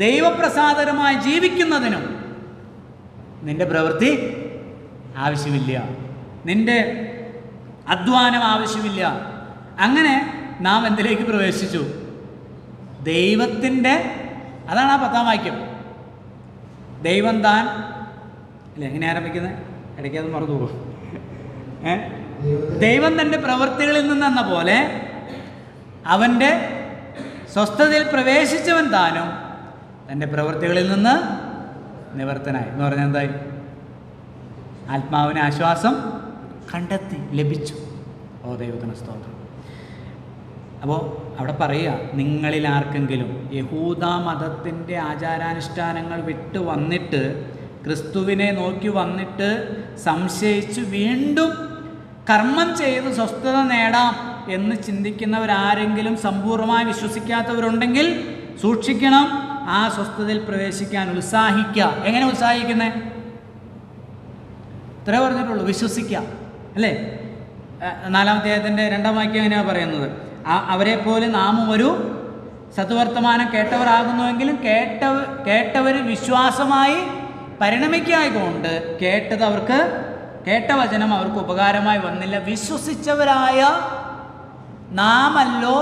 ദൈവപ്രസാദകരമായി ജീവിക്കുന്നതിനും നിൻ്റെ പ്രവൃത്തി ആവശ്യമില്ല. നിൻ്റെ അധ്വാനം ആവശ്യമില്ല. അങ്ങനെ നാം എന്തിലേക്ക് പ്രവേശിച്ചു? ദൈവത്തിൻ്റെ, അതാണ് ആ 10-ാം വാക്യം. ദൈവം താൻ അല്ലേ, എങ്ങനെ ആരംഭിക്കുന്നത്? ഇടയ്ക്ക് അത് മറന്നു പോകും. ദൈവം തൻ്റെ പ്രവൃത്തികളിൽ നിന്നെന്ന പോലെ അവൻ്റെ സ്വസ്ഥതയിൽ പ്രവേശിച്ചവൻ താനും തൻ്റെ പ്രവൃത്തികളിൽ നിന്ന് നിവർത്തനായി. എന്ന് പറഞ്ഞാൽ എന്തായി? ആത്മാവിന് ആശ്വാസം കണ്ടെത്തി, ലഭിച്ചു. ഓ ദൈവത്തിന് സ്തോത്രം. അപ്പോൾ അവിടെ പറയുക, നിങ്ങളിൽ ആർക്കെങ്കിലും യഹൂദ മതത്തിൻ്റെ ആചാരാനുഷ്ഠാനങ്ങൾ വിട്ട് വന്നിട്ട് ക്രിസ്തുവിനെ നോക്കി വന്നിട്ട് സംശയിച്ച് വീണ്ടും കർമ്മം ചെയ്ത് സ്വസ്ഥത നേടാം എന്ന് ചിന്തിക്കുന്നവരാരെങ്കിലും സമ്പൂർണ്ണമായി വിശ്വസിക്കാത്തവരുണ്ടെങ്കിൽ സൂക്ഷിക്കണം, ആ സ്വസ്ഥതയിൽ പ്രവേശിക്കാൻ ഉത്സാഹിക്കുക. എങ്ങനെ ഉത്സാഹിക്കുന്നത്? ഇത്രേ പറഞ്ഞിട്ടുള്ളൂ, വിശ്വസിക്കുക അല്ലേ? 4-ാം അധ്യായത്തിൻ്റെ 2-ാം വാക്യം എങ്ങനെയാണ് പറയുന്നത്? അവരെ പോലെ നാമും ഒരു സത്വർത്തമാനം കേട്ടവരാകുന്നുവെങ്കിലും കേട്ടവർ വിശ്വാസമായി പരിണമിക്കായിക്കൊണ്ട് കേട്ട വചനം അവർക്ക് ഉപകാരമായി വന്നില്ല. വിശ്വസിച്ചവരായ നാമല്ലോ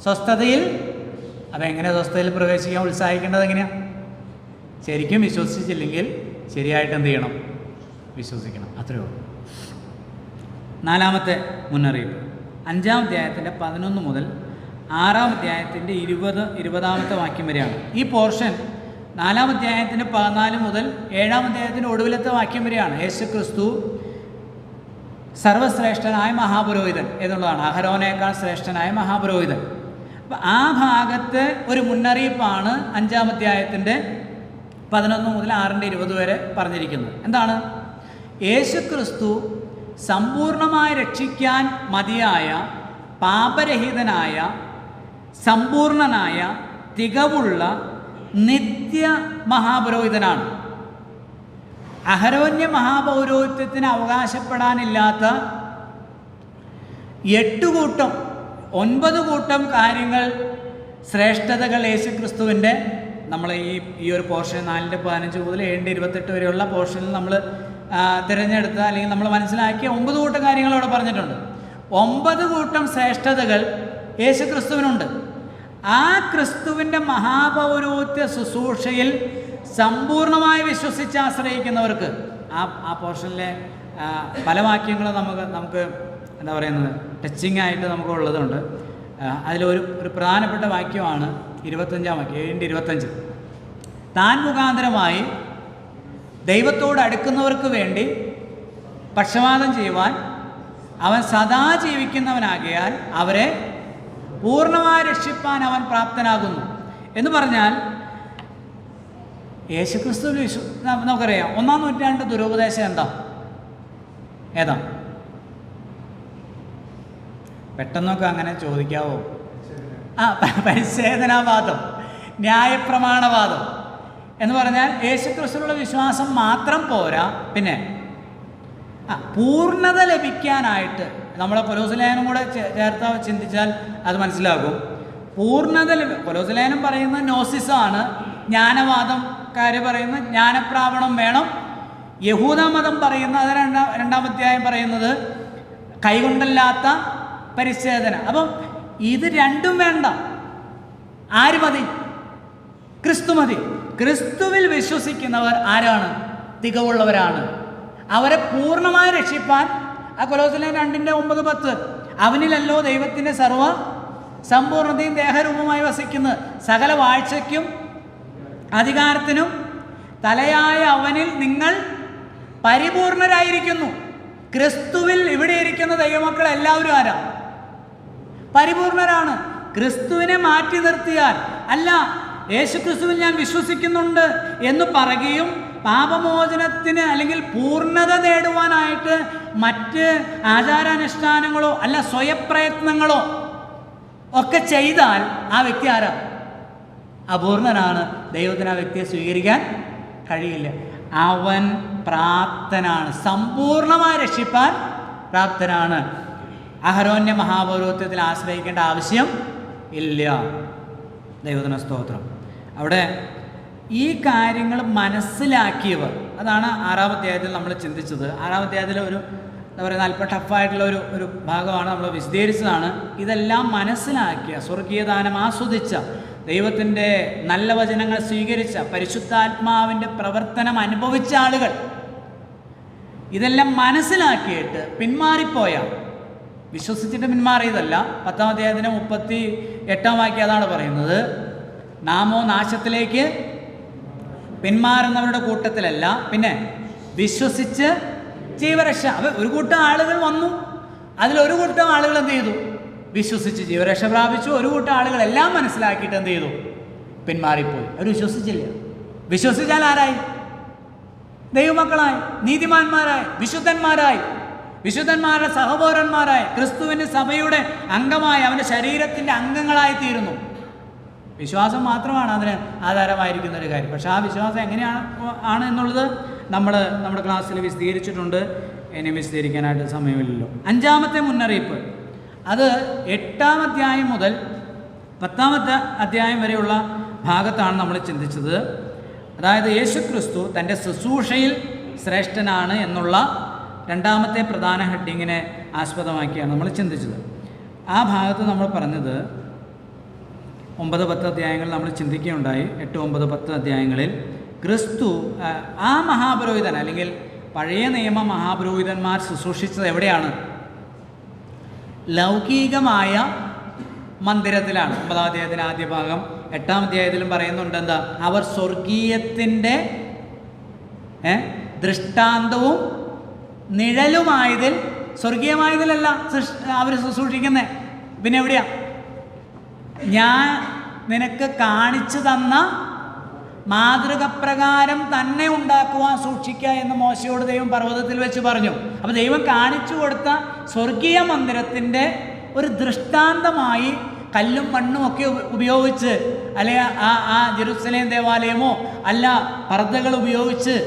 സ്വസ്ഥതയിൽ. അപ്പം എങ്ങനെ സ്വസ്ഥതയിൽ പ്രവേശിക്കാൻ ഉത്സാഹിക്കേണ്ടത്? എങ്ങനെയാണ്? ശരിക്കും വിശ്വസിച്ചില്ലെങ്കിൽ ശരിയായിട്ട് എന്ത് ചെയ്യണം? വിശ്വസിക്കണം. അത്രയേ ഉള്ളൂ. 4-ാമത്തെ മുന്നറിയിപ്പ് 5-ാം അധ്യായത്തിൻ്റെ 11 മുതൽ 6-ാം അധ്യായത്തിൻ്റെ 20-ാമത്തെ വാക്യം വരെയാണ്. ഈ പോർഷൻ 4-ാം അധ്യായത്തിൻ്റെ 14 മുതൽ 7-ാം അധ്യായത്തിൻ്റെ ഒടുവിലത്തെ വാക്യം വരെയാണ്. യേശു ക്രിസ്തു സർവശ്രേഷ്ഠനായ മഹാപുരോഹിതൻ എന്നുള്ളതാണ്, അഹരോനേക്കാൾ ശ്രേഷ്ഠനായ മഹാപുരോഹിതൻ. അപ്പം ആ ഭാഗത്ത് ഒരു മുന്നറിയിപ്പാണ് 5-ാം അധ്യായത്തിൻ്റെ 11 മുതൽ 6-ന്റെ 20 വരെ പറഞ്ഞിരിക്കുന്നത്. എന്താണ്? യേശു ക്രിസ്തു സമ്പൂർണമായി രക്ഷിക്കാൻ മതിയായ, പാപരഹിതനായ, സമ്പൂർണനായ, തികവുള്ള നിത്യ മഹാപുരോഹിതനാണ്. അഹരോന്യ മഹാപൗരോഹിത്യത്തിന് അവകാശപ്പെടാനില്ലാത്ത 9 കൂട്ടം കാര്യങ്ങൾ, ശ്രേഷ്ഠതകൾ യേശു ക്രിസ്തുവിൻ്റെ, നമ്മൾ ഈ ഒരു പോർഷൻ 4-ന്റെ 15 മുതൽ 7-ന്റെ 28 വരെയുള്ള പോർഷനിൽ നമ്മൾ തിരഞ്ഞെടുത്ത അല്ലെങ്കിൽ നമ്മൾ മനസ്സിലാക്കിയ 9 കൂട്ടം കാര്യങ്ങൾ അവിടെ പറഞ്ഞിട്ടുണ്ട്. 9 കൂട്ടം ശ്രേഷ്ഠതകൾ യേശു ക്രിസ്തുവിനുണ്ട്. ആ ക്രിസ്തുവിൻ്റെ മഹാപൗരോഹിത്യ ശുശ്രൂഷയിൽ സമ്പൂർണമായി വിശ്വസിച്ച് ആശ്രയിക്കുന്നവർക്ക് ആ പോർഷനിലെ പല വാക്യങ്ങളും നമുക്ക് എന്താ പറയുന്നത്, ടച്ചിങ് ആയിട്ട് നമുക്കുള്ളതുണ്ട്. അതിലൊരു പ്രധാനപ്പെട്ട വാക്യമാണ് 25-ാം വാക്യം, 7-ന്റെ 25. താൻ മുഖാന്തരമായി ദൈവത്തോട് അടുക്കുന്നവർക്ക് വേണ്ടി പക്ഷപാതം ചെയ്യുവാൻ അവൻ സദാ ജീവിക്കുന്നവനാകിയാൽ അവരെ പൂർണ്ണമായി രക്ഷിപ്പാൻ അവൻ പ്രാപ്തനാകുന്നു എന്ന് പറഞ്ഞാൽ, യേശുക്രിസ്തുവിൽ നമുക്കറിയാം 1-ാം നൂറ്റാണ്ട് ദുരുപദേശം ഏതാ? പെട്ടെന്നൊക്കെ അങ്ങനെ ചോദിക്കാവോ? പരിച്ഛേദനാവാദം, ന്യായപ്രമാണവാദം എന്ന് പറഞ്ഞാൽ യേശുക്രിസ്തുവിലുള്ള വിശ്വാസം മാത്രം പോരാ, പിന്നെ പൂർണ്ണത ലഭിക്കാനായിട്ട് നമ്മളെ കൊലോസ്യലേഖനം കൂടെ ചേർത്ത് ചിന്തിച്ചാൽ അത് മനസ്സിലാകും. പൂർണ്ണത കൊലോസ്യലേഖനം പറയുന്നത് നോസിസാണ്, ജ്ഞാനവാദംക്കാർ പറയുന്നത് ജ്ഞാനപ്രാവണം വേണം, യഹൂദമതം പറയുന്ന അത് 2-ാം അധ്യായം പറയുന്നത് കൈകൊണ്ടല്ലാത്ത പരിച്ഛേദന. അപ്പം ഇത് രണ്ടും വേണ്ട. ആര് മതി? ക്രിസ്തു മതി. ക്രിസ്തുവിൽ വിശ്വസിക്കുന്നവർ ആരാണ്? തികവുള്ളവരാണ്. അവരെ പൂർണ്ണമായി രക്ഷിപ്പാൻ ആ കൊലോസ്യലേഖനം 2-ന്റെ 9-10 അവനിലല്ലോ ദൈവത്തിൻ്റെ സർവ്വ സമ്പൂർണ്ണതയും ദേഹരൂപമായി വസിക്കുന്നത്, സകല വാഴ്ചയ്ക്കും അധികാരത്തിനും തലയായ അവനിൽ നിങ്ങൾ പരിപൂർണരായിരിക്കുന്നു. ക്രിസ്തുവിൽ ഇവിടെ ഇരിക്കുന്ന ദൈവമക്കൾ എല്ലാവരും ആരാ? പരിപൂർണരാണ്. ക്രിസ്തുവിനെ മാറ്റി നിർത്തിയാൽ, അല്ല യേശുക്രിസ്തുവിൽ ഞാൻ വിശ്വസിക്കുന്നുണ്ട് എന്ന് പറയുകയും പാപമോചനത്തിന് അല്ലെങ്കിൽ പൂർണ്ണത നേടുവാനായിട്ട് മറ്റ് ആചാരാനുഷ്ഠാനങ്ങളോ അല്ല സ്വയപ്രയത്നങ്ങളോ ഒക്കെ ചെയ്താൽ ആ വ്യക്തി ആരാ? അപൂർണനാണ്. ദൈവത്തിന് ആ വ്യക്തിയെ സ്വീകരിക്കാൻ കഴിയില്ല. അവൻ പ്രാപ്തനാണ്, സമ്പൂർണമായി രക്ഷിപ്പാൻ പ്രാപ്തനാണ്. അഹരോന്യ മഹാപൗരോഹിത്യത്തിൽ ആശ്രയിക്കേണ്ട ആവശ്യം ഇല്ല. ദൈവത്തിന് സ്തോത്രം. അവിടെ ഈ കാര്യങ്ങൾ മനസ്സിലാക്കിയവർ, അതാണ് 6-ാം അധ്യായത്തിൽ നമ്മൾ ചിന്തിച്ചത്. 6-ാം അധ്യായത്തിൽ എന്താ പറയുക, അല്പം ടഫായിട്ടുള്ള ഒരു ഭാഗമാണ്, നമ്മൾ വിശദീകരിച്ചതാണ്. ഇതെല്ലാം മനസ്സിലാക്കിയ, സ്വർഗീയദാനം ആസ്വദിച്ച, ദൈവത്തിൻ്റെ നല്ല വചനങ്ങൾ സ്വീകരിച്ച, പരിശുദ്ധാത്മാവിൻ്റെ പ്രവർത്തനം അനുഭവിച്ച ആളുകൾ ഇതെല്ലാം മനസ്സിലാക്കിയിട്ട് പിന്മാറിപ്പോയ, വിശ്വസിച്ചിട്ട് പിന്മാറിയതല്ല. 10-ാം അധ്യായത്തിന് 38-ാം വാക്യം അതാണ് പറയുന്നത്. നാമോ നാശത്തിലേക്ക് പിന്മാറുന്നവരുടെ കൂട്ടത്തിലല്ല, പിന്നെ വിശ്വസിച്ച് ജീവരക്ഷ. അപ്പോൾ ഒരു കൂട്ടം ആളുകൾ വന്നു, അതിലൊരു കൂട്ടം ആളുകൾ എന്ത് ചെയ്തു? വിശ്വസിച്ച് ജീവരക്ഷ പ്രാപിച്ചു. ഒരു കൂട്ടം ആളുകൾ എല്ലാം മനസ്സിലാക്കിയിട്ട് എന്ത് ചെയ്തു? പിന്മാറിപ്പോയി. അവർ വിശ്വസിച്ചില്ല. വിശ്വസിച്ചാൽ ആരായി? ദൈവമക്കളായി, നീതിമാന്മാരായി, വിശുദ്ധന്മാരായി, വിശുദ്ധന്മാരുടെ സഹപൗരന്മാരായി, ക്രിസ്തുവിൻ്റെ സഭയുടെ അംഗമായി, അവൻ്റെ ശരീരത്തിൻ്റെ അംഗങ്ങളായി തീരുന്നു. വിശ്വാസം മാത്രമാണ് അതിന് ആധാരമായിരിക്കുന്ന ഒരു കാര്യം. പക്ഷേ ആ വിശ്വാസം എങ്ങനെയാണ് എന്നുള്ളത് നമ്മുടെ ക്ലാസ്സിൽ വിശദീകരിച്ചിട്ടുണ്ട്. ഇനി വിശദീകരിക്കാനായിട്ട് സമയമില്ലല്ലോ. 5-ാമത്തെ മുന്നറിയിപ്പ്, അത് 8-ാം അധ്യായം മുതൽ 10-ാമത്തെ അധ്യായം വരെയുള്ള ഭാഗത്താണ് നമ്മൾ ചിന്തിച്ചത്. അതായത് യേശുക്രിസ്തു തൻ്റെ ശുശ്രൂഷയിൽ ശ്രേഷ്ഠനാണ് എന്നുള്ള 2-ാമത്തെ പ്രധാന ഹെഡിങ്ങിനെ ആസ്പദമാക്കിയാണ് നമ്മൾ ചിന്തിച്ചത്. ആ ഭാഗത്ത് നമ്മൾ പറഞ്ഞത് 9-10 അധ്യായങ്ങൾ നമ്മൾ ചിന്തിക്കുകയുണ്ടായി. 8, 9, 10 അധ്യായങ്ങളിൽ ക്രിസ്തു ആ മഹാപുരോഹിതൻ, അല്ലെങ്കിൽ പഴയ നിയമ മഹാപുരോഹിതന്മാർ ശുശ്രൂഷിച്ചത് എവിടെയാണ്? ലൗകികമായ മന്ദിരത്തിലാണ്. 9-ാം അധ്യായത്തിൻ്റെ ആദ്യ ഭാഗം. 8-ാം അധ്യായത്തിലും പറയുന്നുണ്ട് എന്താ? അവർ സ്വർഗീയത്തിൻ്റെ ദൃഷ്ടാന്തവും നിഴലുമായതിൽ, സ്വർഗീയമായതിലല്ല അവർ ശുശ്രൂഷിക്കുന്നത്. പിന്നെ എവിടെയാ? ഞാൻ നിനക്ക് കാണിച്ചു തന്ന മാതൃക പ്രകാരം തന്നെ ഉണ്ടാക്കുവാൻ സൂക്ഷിക്കുക എന്ന് മോശയോട് ദൈവം പർവ്വതത്തിൽ വെച്ച് പറഞ്ഞു. അപ്പോൾ ദൈവം കാണിച്ചു കൊടുത്ത സ്വർഗീയ മന്ദിരത്തിൻ്റെ ഒരു ദൃഷ്ടാന്തമായി കല്ലും മണ്ണും ഒക്കെ ഉപയോഗിച്ച്, അല്ലെങ്കിൽ ആ ജെറുസലേം ദേവാലയമോ അല്ല പർദ്ദകൾ ഉപയോഗിച്ച്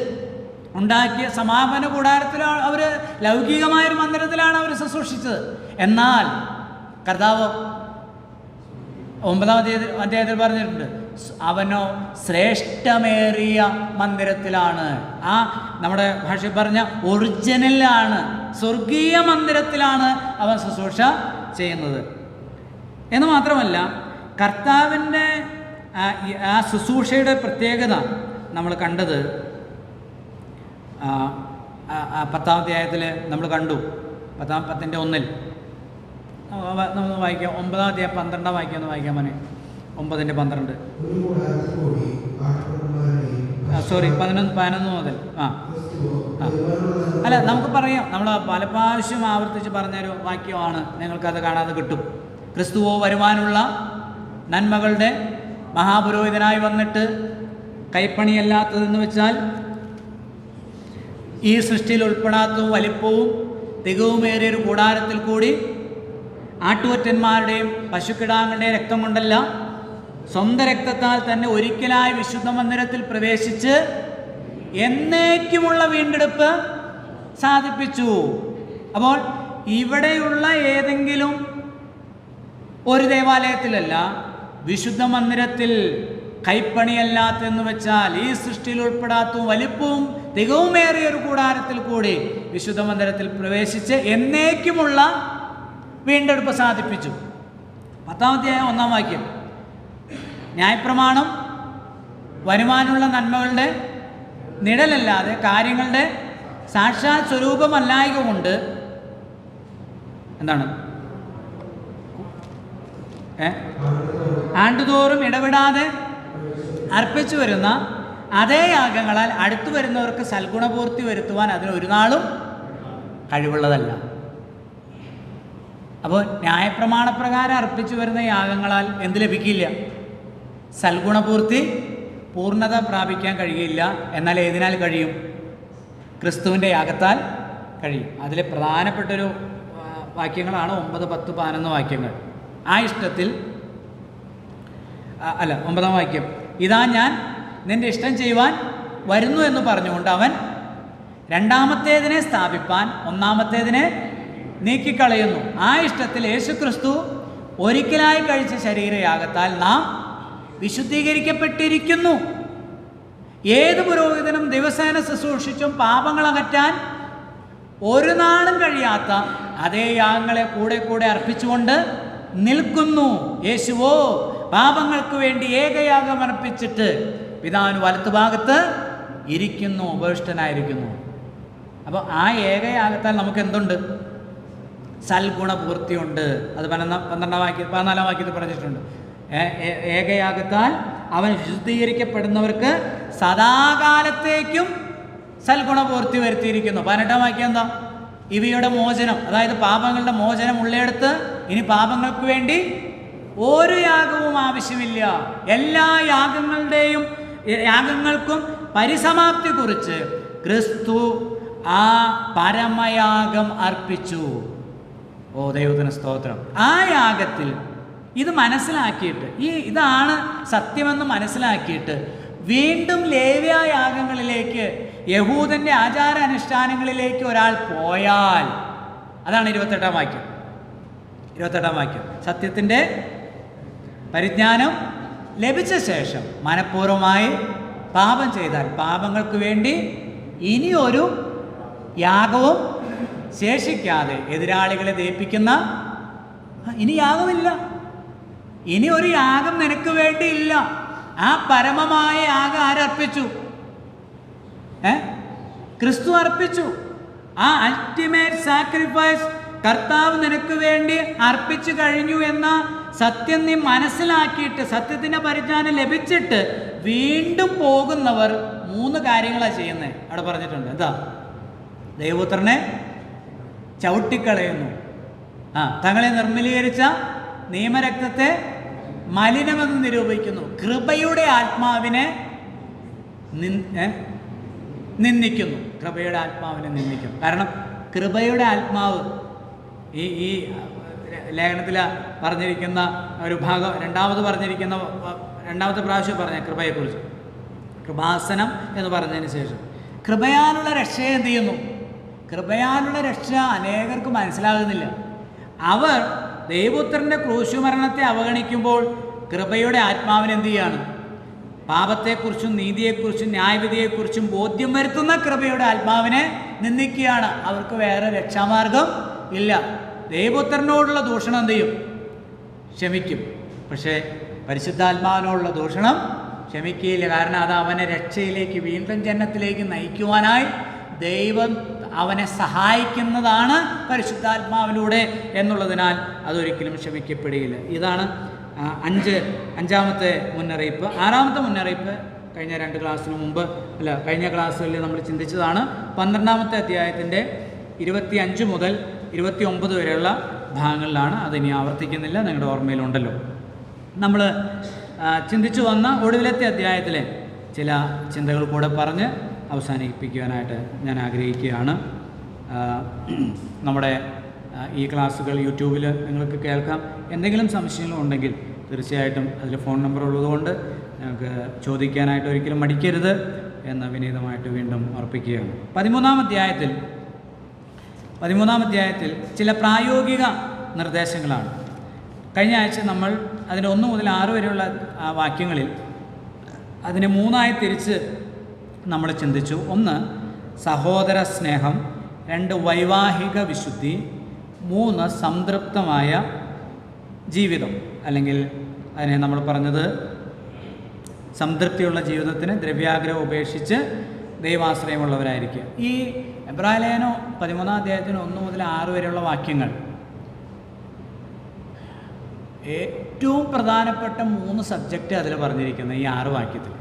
ഉണ്ടാക്കിയ സമാപന കൂടാരത്തിലാണ് അവർ, ലൗകികമായൊരു മന്ദിരത്തിലാണ് അവർ ശുശ്രൂഷിച്ചത്. എന്നാൽ കർത്താവ് 9-ാം അധ്യായത്തിൽ പറഞ്ഞിട്ടുണ്ട്, അവനോ ശ്രേഷ്ഠമേറിയ മന്ദിരത്തിലാണ്, ആ നമ്മുടെ ഭാഷയിൽ പറഞ്ഞ ഒറിജിനലാണ്, സ്വർഗീയ മന്ദിരത്തിലാണ് അവൻ ശുശ്രൂഷ ചെയ്യുന്നത്. എന്ന് മാത്രമല്ല, കർത്താവിൻ്റെ ആ ശുശ്രൂഷയുടെ പ്രത്യേകത നമ്മൾ കണ്ടത് 10-ാം അധ്യായത്തിൽ നമ്മൾ കണ്ടു. 10-ന്റെ 1 നമ്മൾ വായിക്കാം. 9-ാം അധ്യായം 12-ാം വാക്യം ഒന്ന് വായിക്കാൻ മോനെ. 9-ന്റെ 12. സോറി, 11 മുതൽ. അല്ല, നമുക്ക് പറയാം, നമ്മൾ പല പ്രാവശ്യം ആവർത്തിച്ച് പറഞ്ഞൊരു വാക്യമാണ്, നിങ്ങൾക്കത് കാണാതെ കിട്ടും. ക്രിസ്തുവോ വരുവാനുള്ള നന്മകളുടെ മഹാപുരോഹിതനായി വന്നിട്ട് കൈപ്പണിയല്ലാത്തതെന്ന് വെച്ചാൽ ഈ സൃഷ്ടിയിൽ ഉൾപ്പെടാത്തതും വലിപ്പവും തികവുമേറിയൊരു കൂടാരത്തിൽ കൂടി ആട്ടുകൊറ്റന്മാരുടെയും പശുക്കിടാങ്ങളുടെയും രക്തം കൊണ്ടല്ല, സ്വന്തം രക്തത്താൽ തന്നെ ഒരിക്കലായി വിശുദ്ധ മന്ദിരത്തിൽ പ്രവേശിച്ച് എന്നേക്കുമുള്ള വീണ്ടെടുപ്പ് സാധിപ്പിച്ചു. അപ്പോൾ ഇവിടെയുള്ള ഏതെങ്കിലും ഒരു ദേവാലയത്തിലല്ല, വിശുദ്ധ മന്ദിരത്തിൽ, കൈപ്പണിയല്ലാത്തെന്ന് വെച്ചാൽ ഈ സൃഷ്ടിയിൽ ഉൾപ്പെടാത്തതും വലിപ്പവും തികവുമേറിയ ഒരു കൂടാരത്തിൽ കൂടി വിശുദ്ധ മന്ദിരത്തിൽ പ്രവേശിച്ച് എന്നേക്കുമുള്ള വീണ്ടെടുപ്പ് സാധിപ്പിച്ചു. 10-ാം അധ്യായം 1-ാം വാക്യം, ന്യായപ്രമാണം വരുവാനുള്ള നന്മകളുടെ നിഴലല്ലാതെ കാര്യങ്ങളുടെ സാക്ഷാത് സ്വരൂപമല്ലായക കൊണ്ട് എന്താണ് ആണ്ടുതോറും ഇടപെടാതെ അർപ്പിച്ചു വരുന്ന അതേ യാഗങ്ങളാൽ അടുത്തു വരുന്നവർക്ക് സൽഗുണപൂർത്തി വരുത്തുവാൻ അതിന് ഒരു നാളും കഴിവുള്ളതല്ല. അപ്പോൾ ന്യായപ്രമാണപ്രകാരം അർപ്പിച്ചു വരുന്ന യാഗങ്ങളാൽ എന്ത് ലഭിക്കില്ല? സൽഗുണപൂർത്തി, പൂർണ്ണത പ്രാപിക്കാൻ കഴിയില്ല. എന്നാൽ ഏതിനാൽ കഴിയും? ക്രിസ്തുവിൻ്റെ യാഗത്താൽ കഴിയും. അതിൽ പ്രധാനപ്പെട്ടൊരു വാക്യങ്ങളാണ് 9, 10, 11 വാക്യങ്ങൾ. ആ ഇഷ്ടത്തിൽ 9-ാം വാക്യം, ഇതാ ഞാൻ നിൻ്റെ ഇഷ്ടം ചെയ്യുവാൻ വരുന്നു എന്ന് പറഞ്ഞുകൊണ്ട് അവൻ രണ്ടാമത്തേതിനെ സ്ഥാപിപ്പാൻ ഒന്നാമത്തേതിനെ നീക്കിക്കളയുന്നു. ആ ഇഷ്ടത്തിൽ യേശുക്രിസ്തു ഒരിക്കലായി കഴിച്ച ശരീരയാഗത്താൽ നാം വിശുദ്ധീകരിക്കപ്പെട്ടിരിക്കുന്നു. ഏത് പുരോഹിതനും ദിവസേന ശുശ്രൂഷിച്ചും പാപങ്ങൾ അകറ്റാൻ ഒരു നാളും കഴിയാത്ത അതേ യാഗങ്ങളെ കൂടെ കൂടെ അർപ്പിച്ചുകൊണ്ട് നിൽക്കുന്നു. യേശുവോ പാപങ്ങൾക്ക് വേണ്ടി ഏകയാഗം അർപ്പിച്ചിട്ട് പിതാവിന് വലത്തുഭാഗത്ത് ഇരിക്കുന്നു, ഉപവിഷ്ടനായിരിക്കുന്നു. അപ്പോൾ ആ ഏകയാഗത്താൽ നമുക്ക് എന്തുണ്ട്? സൽഗുണപൂർത്തിയുണ്ട്. അത് 14-ാം വാക്യത്തിൽ പറഞ്ഞിട്ടുണ്ട്. ഏകയാഗത്താൽ അവൻ വിശുദ്ധീകരിക്കപ്പെടുന്നവർക്ക് സദാകാലത്തേക്കും സൽഗുണപൂർത്തി വരുത്തിയിരിക്കുന്നു. 18-ാം വാക്യം എന്താ? ഇവയുടെ മോചനം, അതായത് പാപങ്ങളുടെ മോചനം ഉള്ളിടത്ത് ഇനി പാപങ്ങൾക്ക് വേണ്ടി ഒരു യാഗവും ആവശ്യമില്ല. എല്ലാ യാഗങ്ങൾക്കും പരിസമാപ്തി കുറിച്ച് ക്രിസ്തു ആ പരമയാഗം അർപ്പിച്ചു. ഓ ദൈവത്തിന് സ്തോത്രം. ആ യാഗത്തിൽ ഇത് മനസ്സിലാക്കിയിട്ട്, ഇതാണ് സത്യമെന്ന് മനസ്സിലാക്കിയിട്ട് വീണ്ടും ലേവ്യ യാഗങ്ങളിലേക്ക്, യഹൂദൻ്റെ ആചാര അനുഷ്ഠാനങ്ങളിലേക്ക് ഒരാൾ പോയാൽ, അതാണ് 28-ാം വാക്യം. 28-ാം വാക്യം, സത്യത്തിൻ്റെ പരിജ്ഞാനം ലഭിച്ച ശേഷം മനഃപൂർവ്വമായി പാപം ചെയ്താൽ പാപങ്ങൾക്ക് വേണ്ടി ഇനിയൊരു യാഗവും ശേഷിക്കാതെ എതിരാളികളെ ദഹിപ്പിക്കുന്ന ഇനി യാഗമില്ല. ഇനി ഒരു യാഗം നിനക്ക് വേണ്ടിയില്ല. ആ പരമമായ യാഗം ആരർപ്പിച്ചു? ക്രിസ്തു അർപ്പിച്ചു. ആ അൾട്ടിമേറ്റ് സാക്രിഫൈസ് കർത്താവ് നിനക്ക് വേണ്ടി അർപ്പിച്ചു കഴിഞ്ഞു എന്ന സത്യം നീ മനസ്സിലാക്കിയിട്ട്, സത്യത്തിൻ്റെ പരിജ്ഞാനം ലഭിച്ചിട്ട് വീണ്ടും പോകുന്നവർ 3 കാര്യങ്ങളാണ് ചെയ്യുന്നത്. അവിടെ പറഞ്ഞിട്ടുണ്ട്. എന്താ? ദൈവപുത്രനെ ചവിട്ടിക്കളയുന്നു, തങ്ങളെ നിർമ്മലീകരിച്ച നിയമരക്തത്തെ മലിനമെന്ന് നിരൂപിക്കുന്നു, കൃപയുടെ ആത്മാവിനെ നിന്ദിക്കുന്നു. കൃപയുടെ ആത്മാവിനെ നിന്ദിക്കുന്നു. കാരണം കൃപയുടെ ആത്മാവ് ഈ ലേഖനത്തിൽ പറഞ്ഞിരിക്കുന്ന ഒരു ഭാഗം, രണ്ടാമത്തെ പ്രാവശ്യം പറഞ്ഞ കൃപയെക്കുറിച്ച്, കൃപാസനം എന്ന് പറഞ്ഞതിന് ശേഷം കൃപയാലുള്ള രക്ഷയെ എന്ത് ചെയ്യുന്നു? കൃപയാലുള്ള രക്ഷ അനേകർക്ക് മനസ്സിലാകുന്നില്ല. അവർ ദൈവപുത്രൻ്റെ ക്രൂശുമരണത്തെ അവഗണിക്കുമ്പോൾ കൃപയുടെ ആത്മാവിനെ എന്ത് ചെയ്യാണ്? പാപത്തെക്കുറിച്ചും നീതിയെക്കുറിച്ചും ന്യായവിധിയെക്കുറിച്ചും ബോധ്യം വരുത്തുന്ന കൃപയുടെ ആത്മാവിനെ നിന്ദിക്കുകയാണ്. അവർക്ക് വേറെ രക്ഷാമാർഗം ഇല്ല. ദൈവപുത്രനോടുള്ള ദൂഷണം എന്ത് ചെയ്യും? ക്ഷമിക്കും. പക്ഷേ പരിശുദ്ധാത്മാവിനോടുള്ള ദൂഷണം ക്ഷമിക്കുകയില്ല. കാരണം അത് അവനെ രക്ഷയിലേക്ക്, വീണ്ടും ജന്നത്തിലേക്ക് നയിക്കുവാനായി ദൈവം അവനെ സഹായിക്കുന്നതാണ് പരിശുദ്ധാത്മാവിലൂടെ എന്നുള്ളതിനാൽ അതൊരിക്കലും ക്ഷമിക്കപ്പെടുകയില്ല. ഇതാണ് അഞ്ചാമത്തെ മുന്നറിയിപ്പ്. 6-ാമത്തെ മുന്നറിയിപ്പ് കഴിഞ്ഞ 2 ക്ലാസ്സിന് മുമ്പ് കഴിഞ്ഞ ക്ലാസ്സുകളിൽ നമ്മൾ ചിന്തിച്ചതാണ്. 12-ാമത്തെ അധ്യായത്തിൻ്റെ 25 മുതൽ 29 വരെയുള്ള ഭാഗങ്ങളിലാണ്. അതിനി ആവർത്തിക്കുന്നില്ല, നിങ്ങളുടെ ഓർമ്മയിലുണ്ടല്ലോ. നമ്മൾ ചിന്തിച്ചു വന്ന ഒടുവിലത്തെ അധ്യായത്തിലെ ചില ചിന്തകൾ കൂടെ പറഞ്ഞ് അവസാനിപ്പിക്കുവാനായിട്ട് ഞാൻ ആഗ്രഹിക്കുകയാണ്. നമ്മുടെ ഈ ക്ലാസ്സുകൾ യൂട്യൂബിൽ നിങ്ങൾക്ക് കേൾക്കാം. എന്തെങ്കിലും സംശയങ്ങളുണ്ടെങ്കിൽ തീർച്ചയായിട്ടും അതിൽ ഫോൺ നമ്പർ ഉള്ളതുകൊണ്ട് ഞങ്ങൾക്ക് ചോദിക്കാനായിട്ട് ഒരിക്കലും മടിക്കരുത് എന്ന് വിനീതമായിട്ട് വീണ്ടും ഓർപ്പിക്കുകയാണ്. 13-ാം അധ്യായത്തിൽ ചില പ്രായോഗിക നിർദ്ദേശങ്ങളാണ്. കഴിഞ്ഞ ആഴ്ച നമ്മൾ അതിൻ്റെ 1 മുതൽ 6 വരെയുള്ള വാക്യങ്ങളിൽ അതിനെ 3ആയി തിരിച്ച് നമ്മൾ ചിന്തിച്ചു. 1 സഹോദര സ്നേഹം, 2 വൈവാഹിക വിശുദ്ധി, 3 സംതൃപ്തമായ ജീവിതം. അല്ലെങ്കിൽ അതിനെ നമ്മൾ പറഞ്ഞത് സംതൃപ്തിയുള്ള ജീവിതത്തിന് ദ്രവ്യാഗ്രഹം ഉപേക്ഷിച്ച് ദൈവാശ്രയമുള്ളവരായിരിക്കുക. ഈ എബ്രായലേഖനം 13-ാം അധ്യായത്തിന് 1 മുതൽ 6 വരെയുള്ള വാക്യങ്ങൾ ഏറ്റവും പ്രധാനപ്പെട്ട 3 സബ്ജക്റ്റ് അതിൽ പറഞ്ഞിരിക്കുന്നത് ഈ 6 വാക്യത്തിൽ.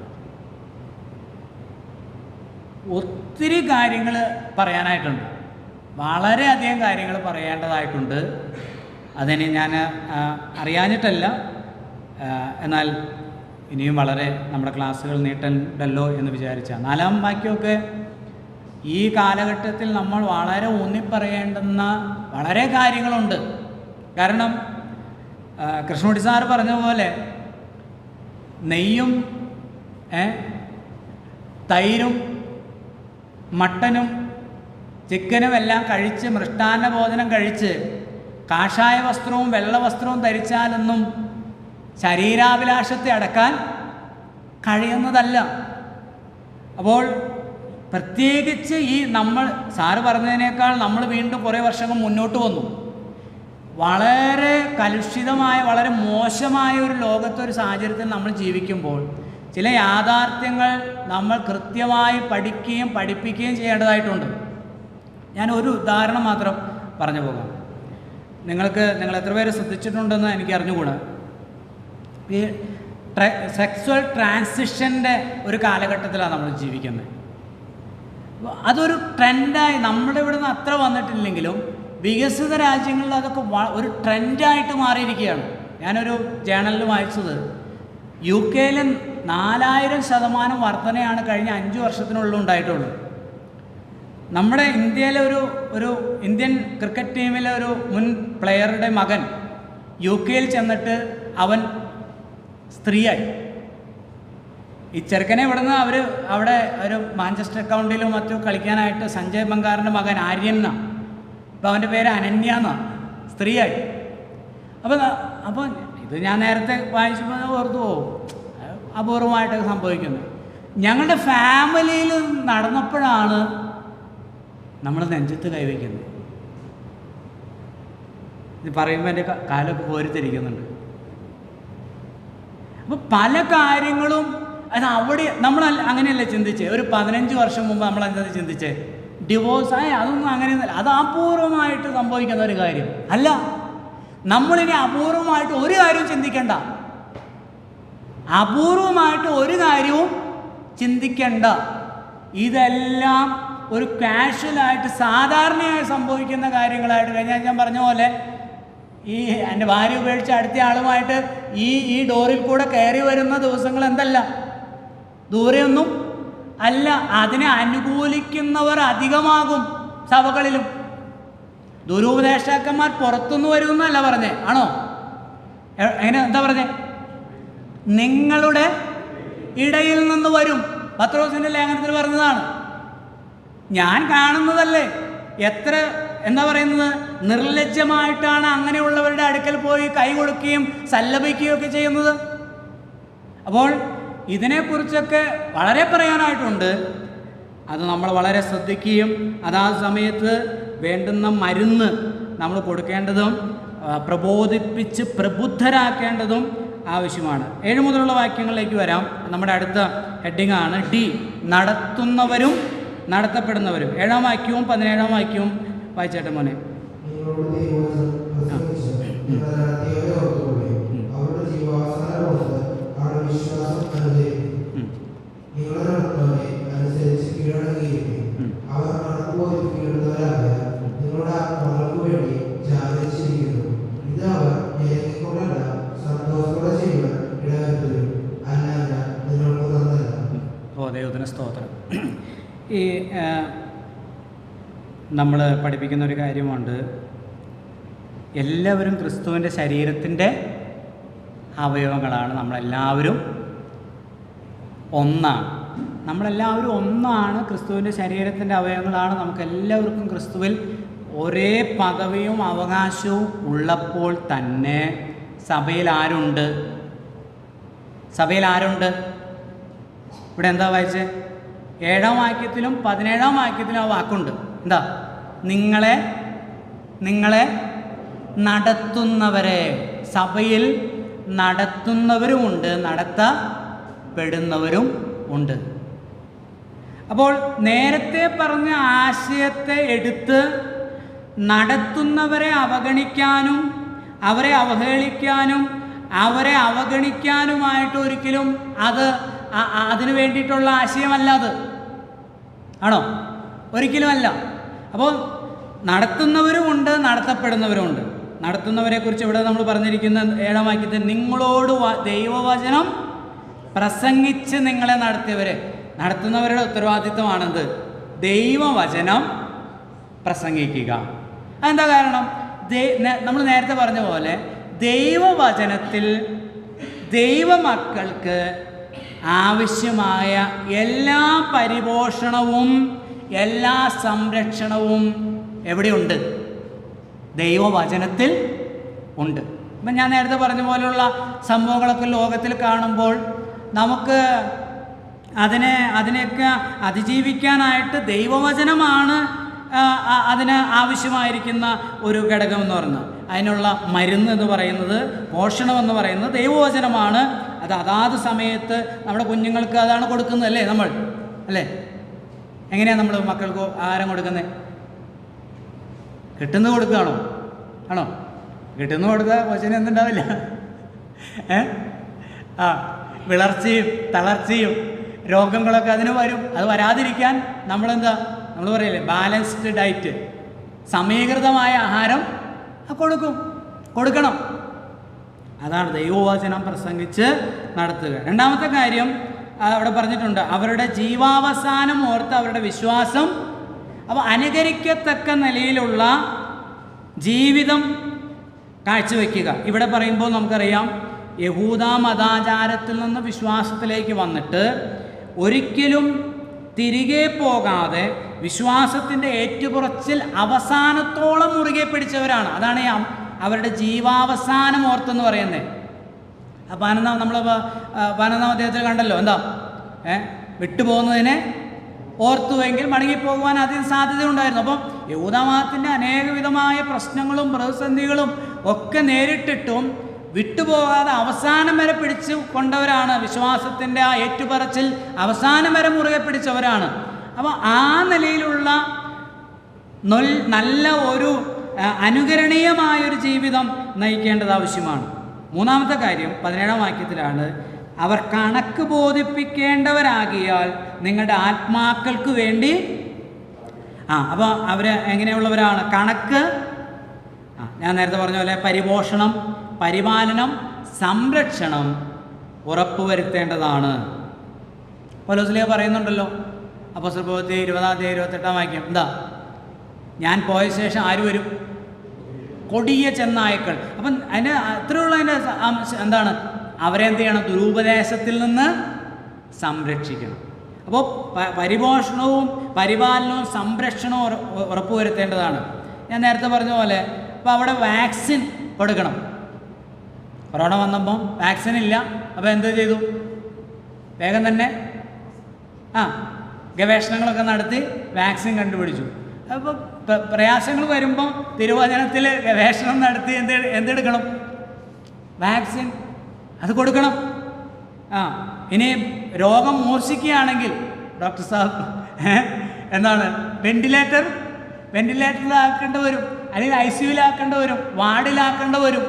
ഒത്തിരി കാര്യങ്ങൾ പറയാനായിട്ടുണ്ട്, വളരെയധികം കാര്യങ്ങൾ പറയേണ്ടതായിട്ടുണ്ട്. അതിന് ഞാൻ അറിയാഞ്ഞിട്ടല്ല, എന്നാൽ ഇനിയും വളരെ നമ്മുടെ ക്ലാസ്സുകൾ നീട്ടണ്ടല്ലോ എന്ന് വിചാരിച്ച 4-ാം വാക്യമൊക്കെ ഈ കാലഘട്ടത്തിൽ നമ്മൾ വളരെ ഊന്നിപ്പറയേണ്ടുന്ന വളരെ കാര്യങ്ങളുണ്ട്. കാരണം കൃഷ്ണകുട്ടി സാറ് പറഞ്ഞ പോലെ നെയ്യും തൈരും മട്ടനും ചിക്കനും എല്ലാം കഴിച്ച്, മൃഷ്ടാന്ന ഭോജനം കഴിച്ച് കാഷായ വസ്ത്രവും വെള്ള വസ്ത്രവും ധരിച്ചാലൊന്നും ശരീരാഭിലാഷത്തെ അടക്കാൻ കഴിയുന്നതല്ല. അപ്പോൾ പ്രത്യേകിച്ച് ഈ നമ്മൾ സാറ് പറഞ്ഞതിനേക്കാൾ നമ്മൾ വീണ്ടും കുറേ വർഷങ്ങൾ മുന്നോട്ട് വന്നു. വളരെ കലുഷിതമായ, വളരെ മോശമായ ഒരു ലോകത്തൊരു സാഹചര്യത്തിൽ നമ്മൾ ജീവിക്കുമ്പോൾ ചില യാഥാർത്ഥ്യങ്ങൾ നമ്മൾ കൃത്യമായി പഠിക്കുകയും പഠിപ്പിക്കുകയും ചെയ്യേണ്ടതായിട്ടുണ്ട്. ഞാൻ ഒരു ഉദാഹരണം മാത്രം പറഞ്ഞു പോകാം. നിങ്ങൾ എത്ര പേര് ശ്രദ്ധിച്ചിട്ടുണ്ടെന്ന് എനിക്ക് അറിഞ്ഞുകൂടാ. ഈ സെക്സ്വൽ ട്രാൻസിഷൻ്റെ ഒരു കാലഘട്ടത്തിലാണ് നമ്മൾ ജീവിക്കുന്നത്. അതൊരു ട്രെൻഡായി, നമ്മുടെ ഇവിടെ നിന്ന് അത്ര വന്നിട്ടില്ലെങ്കിലും വികസിത രാജ്യങ്ങളിൽ അതൊക്കെ ഒരു ട്രെൻഡായിട്ട് മാറിയിരിക്കുകയാണ്. ഞാനൊരു ജേണലിൽ വായിച്ചത് UK-ൽ 4000% വർധനയാണ് കഴിഞ്ഞ 5 വർഷത്തിനുള്ളിൽ ഉണ്ടായിട്ടുള്ളൂ. നമ്മുടെ ഇന്ത്യയിലെ ഒരു ഇന്ത്യൻ ക്രിക്കറ്റ് ടീമിലെ ഒരു മുൻ പ്ലെയറുടെ മകൻ UK-ൽ ചെന്നിട്ട് അവൻ സ്ത്രീയായി. ഈ ചെറുക്കനെ ഇവിടുന്ന് അവിടെ ഒരു മാഞ്ചസ്റ്റർ കൗണ്ടിലും മറ്റും കളിക്കാനായിട്ട് സഞ്ജയ് ബംഗാറിൻ്റെ മകൻ ആര്യൻ എന്നാണ്. അപ്പോൾ അവൻ്റെ പേര് അനന്യ എന്നാണ്. സ്ത്രീയായി. അപ്പോൾ ഇത് ഞാൻ നേരത്തെ വായിച്ചപ്പോൾ ഓർത്തു പോകും, അപൂർവമായിട്ടൊക്കെ സംഭവിക്കുന്നത്. ഞങ്ങളുടെ ഫാമിലിയിൽ നടന്നപ്പോഴാണ് നമ്മൾ നെഞ്ചത്ത് കൈവയ്ക്കുന്നത്. ഇത് പറയുമ്പോൾ എൻ്റെ കാലൊക്കെ കോരിത്തിരിക്കുന്നുണ്ട്. അപ്പോൾ പല കാര്യങ്ങളും അത് അവിടെ നമ്മൾ അങ്ങനെയല്ല ചിന്തിച്ചേ. ഒരു 15 വർഷം മുമ്പ് നമ്മൾ എന്താ ചിന്തിച്ചേ? ഡിവോഴ്സായി അതൊന്നും അങ്ങനെയൊന്നുമില്ല, അത് അപൂർവമായിട്ട് സംഭവിക്കുന്ന ഒരു കാര്യം അല്ല. നമ്മളിനി അപൂർവമായിട്ട് ഒരു കാര്യവും ചിന്തിക്കണ്ട, അപൂർവമായിട്ട് ഒരു കാര്യവും ചിന്തിക്കണ്ട. ഇതെല്ലാം ഒരു കാഷ്വലായിട്ട് സാധാരണയായി സംഭവിക്കുന്ന കാര്യങ്ങളായിട്ട് കഴിഞ്ഞാൽ ഞാൻ പറഞ്ഞ പോലെ ഈ എൻ്റെ ഭാര്യ ഉപേക്ഷിച്ച് അടുത്ത ആളുമായിട്ട് ഈ ഡോറിൽ കൂടെ കയറി വരുന്ന ദിവസങ്ങൾ എന്തല്ല, ദൂരെയൊന്നും അല്ല. അതിനെ അനുകൂലിക്കുന്നവർ അധികമാകും സഭകളിലും. ദുരുപദേഷ്ടാക്കന്മാർ പുറത്തുനിന്ന് വരുമെന്നല്ല പറഞ്ഞേ, ആണോ? എന്താ പറഞ്ഞേ? നിങ്ങളുടെ ഇടയിൽ നിന്ന് വരും. പത്രോസിൻ്റെ ലേഖനത്തിൽ പറഞ്ഞതാണ്. ഞാൻ കാണുന്നതല്ലേ എത്ര എന്താ പറയുന്നത്, നിർലജ്ജമായിട്ടാണ് അങ്ങനെയുള്ളവരുടെ അടുക്കൽ പോയി കൈ കൊടുക്കുകയും സല്ലപിക്കുകയും ഒക്കെ ചെയ്യുന്നത്. അപ്പോൾ ഇതിനെക്കുറിച്ചൊക്കെ വളരെ പറയാനായിട്ടുണ്ട്. അത് നമ്മൾ വളരെ ശ്രദ്ധിക്കുകയും അതാ സമയത്ത് വേണ്ടുന്ന മരുന്ന് നമ്മൾ കൊടുക്കേണ്ടതും പ്രബോധിപ്പിച്ച് പ്രബുദ്ധരാക്കേണ്ടതും ആവശ്യമാണ്. 7 മുതലുള്ള വാക്യങ്ങളിലേക്ക് വരാം. നമ്മുടെ അടുത്ത ഹെഡിങ് ആണ് D, നടത്തുന്നവരും നടത്തപ്പെടുന്നവരും. 7-ാം വാക്യവും 17-ാം വാക്യവും വായിച്ചേട്ടെ മോനെ. ദൈവത്തിന് സ്തോത്രം. ഈ നമ്മൾ പഠിപ്പിക്കുന്ന ഒരു കാര്യമുണ്ട്, എല്ലാവരും ക്രിസ്തുവിൻ്റെ ശരീരത്തിൻ്റെ അവയവങ്ങളാണ്. നമ്മളെല്ലാവരും ഒന്നാണ്. നമ്മളെല്ലാവരും ഒന്നാണ്, ക്രിസ്തുവിൻ്റെ ശരീരത്തിൻ്റെ അവയവങ്ങളാണ്. നമുക്കെല്ലാവർക്കും ക്രിസ്തുവിൽ ഒരേ പദവിയും അവകാശവും ഉള്ളപ്പോൾ തന്നെ സഭയിൽ ആരുണ്ട്? സഭയിൽ ആരുണ്ട്? ഇവിടെ എന്താ വായിച്ചേ? 7-ാം വാക്യത്തിലും 17-ാം വാക്യത്തിലും ആ വാക്കുണ്ട്. എന്താ? നിങ്ങളെ നടത്തുന്നവരെ. സഭയിൽ നടത്തുന്നവരുമുണ്ട്, നടത്തപ്പെടുന്നവരും ഉണ്ട്. അപ്പോൾ നേരത്തെ പറഞ്ഞ ആശയത്തെ എടുത്ത് നടത്തുന്നവരെ അവഗണിക്കാനും അവരെ അവഹേളിക്കാനും അവരെ അവഗണിക്കാനുമായിട്ട് ഒരിക്കലും അതിനു വേണ്ടിയിട്ടുള്ള ആശയമല്ല അത്, ആണോ? ഒരിക്കലുമല്ല. അപ്പോൾ നടത്തുന്നവരുമുണ്ട്, നടത്തപ്പെടുന്നവരുമുണ്ട്. നടത്തുന്നവരെക്കുറിച്ച് ഇവിടെ നമ്മൾ പറഞ്ഞിരിക്കുന്ന 7-ാം വാക്യത്തിൽ നിങ്ങളോട് ദൈവവചനം പ്രസംഗിച്ച് നിങ്ങളെ നടത്തിയവരെ. നടത്തുന്നവരുടെ ഉത്തരവാദിത്വമാണെന്ത്? ദൈവവചനം പ്രസംഗിക്കുക. അതെന്താ കാരണം? നമ്മൾ നേരത്തെ പറഞ്ഞ പോലെ ദൈവവചനത്തിൽ ദൈവമക്കൾക്ക് ആവശ്യമായ എല്ലാ പരിപോഷണവും എല്ലാ സംരക്ഷണവും എവിടെയുണ്ട്? ദൈവവചനത്തിൽ ഉണ്ട്. ഇപ്പം ഞാൻ നേരത്തെ പറഞ്ഞ പോലെയുള്ള സംഭവങ്ങളൊക്കെ ലോകത്തിൽ കാണുമ്പോൾ നമുക്ക് അതിനെയൊക്കെ അതിജീവിക്കാനായിട്ട് ദൈവവചനമാണ് അതിന് ആവശ്യമായിരിക്കുന്ന ഒരു ഘടകം എന്ന് പറയുന്നത്. അതിനുള്ള മരുന്ന് എന്ന് പറയുന്നത്, പോഷണം എന്ന് പറയുന്നത് ദൈവവചനമാണ്. അത് അതാത് സമയത്ത് നമ്മുടെ കുഞ്ഞുങ്ങൾക്ക് അതാണ് കൊടുക്കുന്നത്, അല്ലേ നമ്മൾ, അല്ലേ? എങ്ങനെയാണ് നമ്മൾ മക്കൾക്ക് ആഹാരം കൊടുക്കുന്നത്? കിട്ടുന്നത് കൊടുക്കുകയാണോ? ആണോ? കിട്ടുന്നത് കൊടുക്കുക കൊച്ചിന് എന്തുണ്ടാവില്ല, വിളർച്ചയും തളർച്ചയും രോഗങ്ങളൊക്കെ അതിന് വരും. അത് വരാതിരിക്കാൻ നമ്മൾ പറയില്ലേ, ബാലൻസ്ഡ് ഡയറ്റ്, സമീകൃതമായ ആഹാരം കൊടുക്കണം. അതാണ് ദൈവവചനം പ്രസംഗിച്ച് നടത്തുക. രണ്ടാമത്തെ കാര്യം അവിടെ പറഞ്ഞിട്ടുണ്ട്, അവരുടെ ജീവാവസാനം ഓർത്ത് അവരുടെ വിശ്വാസം, അപ്പോൾ അനുകരിക്കത്തക്ക നിലയിലുള്ള ജീവിതം കാഴ്ചവെക്കുക. ഇവിടെ പറയുമ്പോൾ നമുക്കറിയാം, യഹൂദ മതാചാരത്തിൽ നിന്ന് വിശ്വാസത്തിലേക്ക് വന്നിട്ട് ഒരിക്കലും തിരികെ പോകാതെ വിശ്വാസത്തിൻ്റെ ഏറ്റുപുറച്ചിൽ അവസാനത്തോളം മുറുകെ പിടിച്ചവരാണ്. അതാണ് അവരുടെ ജീവാവസാനം ഓർത്തെന്ന് പറയുന്നത്. നമ്മൾ 15-ാം അധ്യായത്തിൽ കണ്ടല്ലോ, എന്താ വിട്ടുപോകുന്നതിനെ ഓർത്തുവെങ്കിൽ മടങ്ങിപ്പോകുവാൻ അതിന് സാധ്യതയുണ്ടായിരുന്നു. അപ്പം യഹൂദമതത്തിൻ്റെ അനേകവിധമായ പ്രശ്നങ്ങളും പ്രതിസന്ധികളും ഒക്കെ നേരിട്ടിട്ടും വിട്ടുപോകാതെ അവസാനം വരെ പിടിച്ചു കൊണ്ടവരാണ്. വിശ്വാസത്തിൻ്റെ ആ ഏറ്റുപറച്ചിൽ അവസാനം വരെ മുറുകെ പിടിച്ചവരാണ്. അപ്പോൾ ആ നിലയിലുള്ള നല്ല ഒരു അനുകരണീയമായൊരു ജീവിതം നയിക്കേണ്ടത് ആവശ്യമാണ്. മൂന്നാമത്തെ കാര്യം 17-ാം വാക്യത്തിലാണ്, അവർ കണക്ക് ബോധിപ്പിക്കേണ്ടവരാകിയാൽ നിങ്ങളുടെ ആത്മാക്കൾക്ക് വേണ്ടി. അപ്പോൾ അവർ എങ്ങനെയുള്ളവരാണ്? കണക്ക്, ഞാൻ നേരത്തെ പറഞ്ഞ പോലെ പരിപോഷണം, പരിപാലനം, സംരക്ഷണം ഉറപ്പുവരുത്തേണ്ടതാണ്. പൗലോസ് പറയുന്നുണ്ടല്ലോ, അപ്പോസ്തല പ്രവൃത്തി 20-28 വാക്യം, എന്താ? ഞാൻ പോയ ശേഷം ആര് വരും? കൊടിയ ചെന്നായ്ക്കൾ. അപ്പം അതിൻ്റെ അത്രയുള്ള അതിൻ്റെ എന്താണ്? അവരെ എന്ത് ചെയ്യണം? ദുരുപദേശത്തിൽ നിന്ന് സംരക്ഷിക്കണം. അപ്പോൾ പരിപോഷണവും പരിപാലനവും സംരക്ഷണവും ഉറപ്പുവരുത്തേണ്ടതാണ്. ഞാൻ നേരത്തെ പറഞ്ഞ പോലെ അപ്പോൾ അവിടെ വാക്സിൻ കൊടുക്കണം. കൊറോണ വന്നപ്പോൾ വാക്സിൻ ഇല്ല. അപ്പോൾ എന്ത് ചെയ്തു? വേഗം തന്നെ ഗവേഷണങ്ങളൊക്കെ നടത്തി വാക്സിൻ കണ്ടുപിടിച്ചു. അപ്പോൾ പ്രയാസങ്ങൾ വരുമ്പോൾ തിരുവചനത്തിൽ ഗവേഷണം നടത്തി എന്തെടുക്കണം? വാക്സിൻ അത് കൊടുക്കണം. ഇനി രോഗം മൂർച്ഛിക്കുകയാണെങ്കിൽ ഡോക്ടർ സാബ് എന്താണ് വെന്റിലേറ്ററിലാക്കേണ്ടി വരും, അല്ലെങ്കിൽ ICUവിലാക്കേണ്ടി വരും, വാർഡിലാക്കേണ്ടി വരും,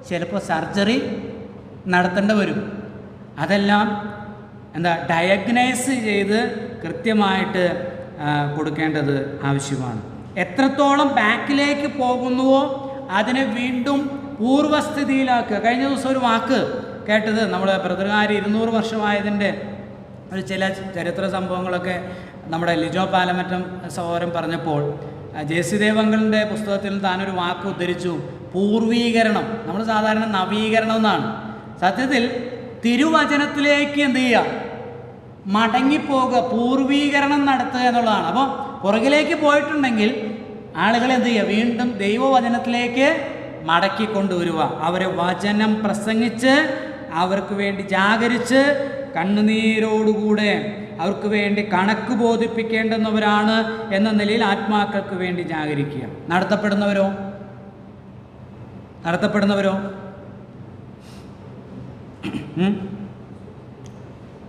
ചിലപ്പോൾ സർജറി നടത്തേണ്ടി വരും. അതെല്ലാം ഡയഗ്നൈസ് ചെയ്ത് കൃത്യമായിട്ട് കൊടുക്കേണ്ടത് ആവശ്യമാണ്. എത്രത്തോളം ബാക്കിലേക്ക് പോകുന്നുവോ അതിനെ വീണ്ടും പൂർവ്വസ്ഥിതിയിലാക്കുക. കഴിഞ്ഞ ദിവസം ഒരു വാക്ക് കേട്ടത്, നമ്മൾ ബ്രദറുകാരി 200 വർഷമായതിൻ്റെ ചില ചരിത്ര സംഭവങ്ങളൊക്കെ നമ്മുടെ ലിജോ പാലമറ്റം സഹോദരൻ പറഞ്ഞപ്പോൾ JC ദേവങ്കലിൻ്റെ പുസ്തകത്തിൽ താനൊരു വാക്ക് ഉദ്ധരിച്ചു, പൂർവീകരണം. നമ്മൾ സാധാരണ നവീകരണം എന്നാണ്. സത്യത്തിൽ തിരുവചനത്തിലേക്ക് എന്ത് ചെയ്യുക? മടങ്ങിപ്പോകുക, പൂർവീകരണം നടത്തുക എന്നുള്ളതാണ്. അപ്പോൾ പുറകിലേക്ക് പോയിട്ടുണ്ടെങ്കിൽ ആളുകൾ എന്ത് ചെയ്യുക? വീണ്ടും ദൈവവചനത്തിലേക്ക് മടക്കിക്കൊണ്ടുവരിക. അവരെ വചനം പ്രസംഗിച്ച് അവർക്ക് വേണ്ടി ജാഗരിച്ച് കണ്ണുനീരോടുകൂടെ അവർക്ക് വേണ്ടി കണക്ക് ബോധിപ്പിക്കേണ്ടുന്നവരാണ് എന്ന നിലയിൽ ആത്മാക്കൾക്ക് വേണ്ടി ജാഗരിക്കുക. നടത്തപ്പെടുന്നവരോ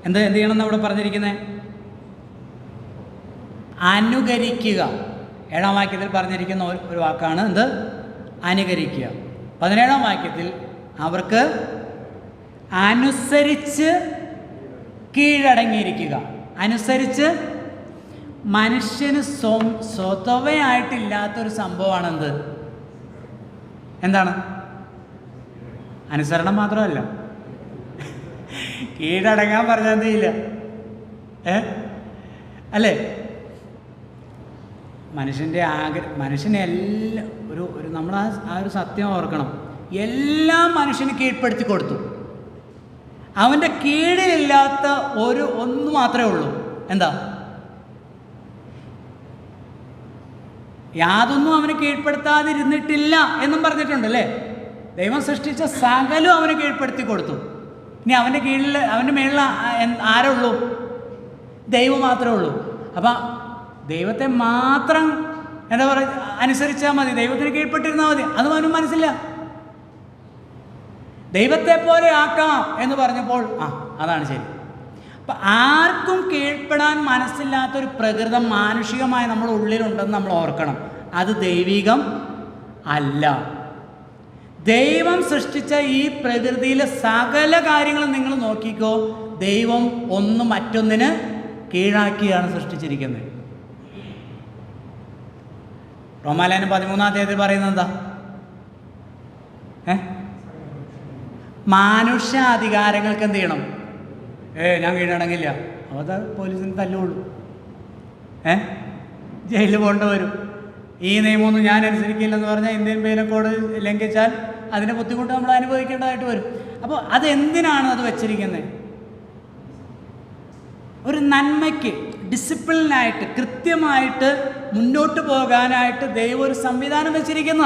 എന്ത് ചെയ്യണം എന്ന് അവിടെ പറഞ്ഞിരിക്കുന്നത്? അനുകരിക്കുക. 7-ാം വാക്യത്തിൽ പറഞ്ഞിരിക്കുന്ന ഒരു വാക്കാണ് എന്ത്? അനുകരിക്കുക. 17-ാം വാക്യത്തിൽ അവർക്ക് അനുസരിച്ച് കീഴടങ്ങിയിരിക്കുക. അനുസരിച്ച് മനുഷ്യന് സ്വതവേ ആയിട്ടില്ലാത്തൊരു സംഭവമാണ് എന്താണ്? അനുസരണം മാത്രമല്ല, കീഴടങ്ങാൻ പറഞ്ഞാൽ എന്തില്ല, അല്ലേ? മനുഷ്യനെ എല്ലാം ഒരു നമ്മൾ ആ ഒരു സത്യം ഓർക്കണം. എല്ലാം മനുഷ്യന് കീഴ്പ്പെടുത്തി കൊടുത്തു. അവൻ്റെ കീഴിലില്ലാത്ത ഒന്ന് മാത്രമേ ഉള്ളൂ. എന്താ? യാതൊന്നും അവന് കീഴ്പ്പെടുത്താതിരുന്നിട്ടില്ല എന്നും പറഞ്ഞിട്ടുണ്ടല്ലേ. ദൈവം സൃഷ്ടിച്ച സകലവും അവന് കീഴ്പ്പെടുത്തി കൊടുത്തു. ഇനി അവൻ്റെ മേളിൽ ആരുള്ളൂ? ദൈവം മാത്രമേ ഉള്ളൂ. അപ്പം ദൈവത്തെ മാത്രം എന്താ പറയുക അനുസരിച്ചാൽ മതി, ദൈവത്തിന് കീഴ്പ്പെട്ടിരുന്നാൽ മതി. അത് അവനും മനസ്സില്ല. ദൈവത്തെ പോലെ ആക്കാം എന്ന് പറഞ്ഞപ്പോൾ അതാണ് ശരി. അപ്പം ആർക്കും കീഴ്പ്പെടാൻ മനസ്സില്ലാത്തൊരു പ്രകൃതം മാനുഷികമായി നമ്മുടെ ഉള്ളിലുണ്ടെന്ന് നമ്മൾ ഓർക്കണം. അത് ദൈവികം അല്ല. ദൈവം സൃഷ്ടിച്ച ഈ പ്രകൃതിയിലെ സകല കാര്യങ്ങളും നിങ്ങൾ നോക്കിക്കോ, ദൈവം ഒന്ന് മറ്റൊന്നിന് കീഴാക്കിയാണ് സൃഷ്ടിച്ചിരിക്കുന്നത്. റോമാലേഖനം 13-ാം അധ്യായത്തിൽ പറയുന്നത് എന്താ? മാനുഷ്യ അധികാരങ്ങൾക്ക് എന്ത് ചെയ്യണം? ഞാൻ കീഴടങ്ങില്ല, അത് പോലീസിന് തല്ലുള്ളൂ, ജയിലിൽ പോകേണ്ടി വരും. ഈ നിയമമൊന്നും ഞാൻ അനുസരിക്കില്ലെന്ന് പറഞ്ഞാൽ ഇന്ത്യൻ പീനൽ കോഡ് ലംഘിച്ചാൽ അതിൻ്റെ ബുദ്ധിമുട്ട് നമ്മൾ അനുഭവിക്കേണ്ടതായിട്ട് വരും. അപ്പോൾ അതെന്തിനാണ് അത് വച്ചിരിക്കുന്നത്? ഒരു നന്മയ്ക്ക്, ഡിസിപ്ലിനായിട്ട്, കൃത്യമായിട്ട് മുന്നോട്ട് പോകാനായിട്ട് ദൈവം ഒരു സംവിധാനം വെച്ചിരിക്കുന്ന.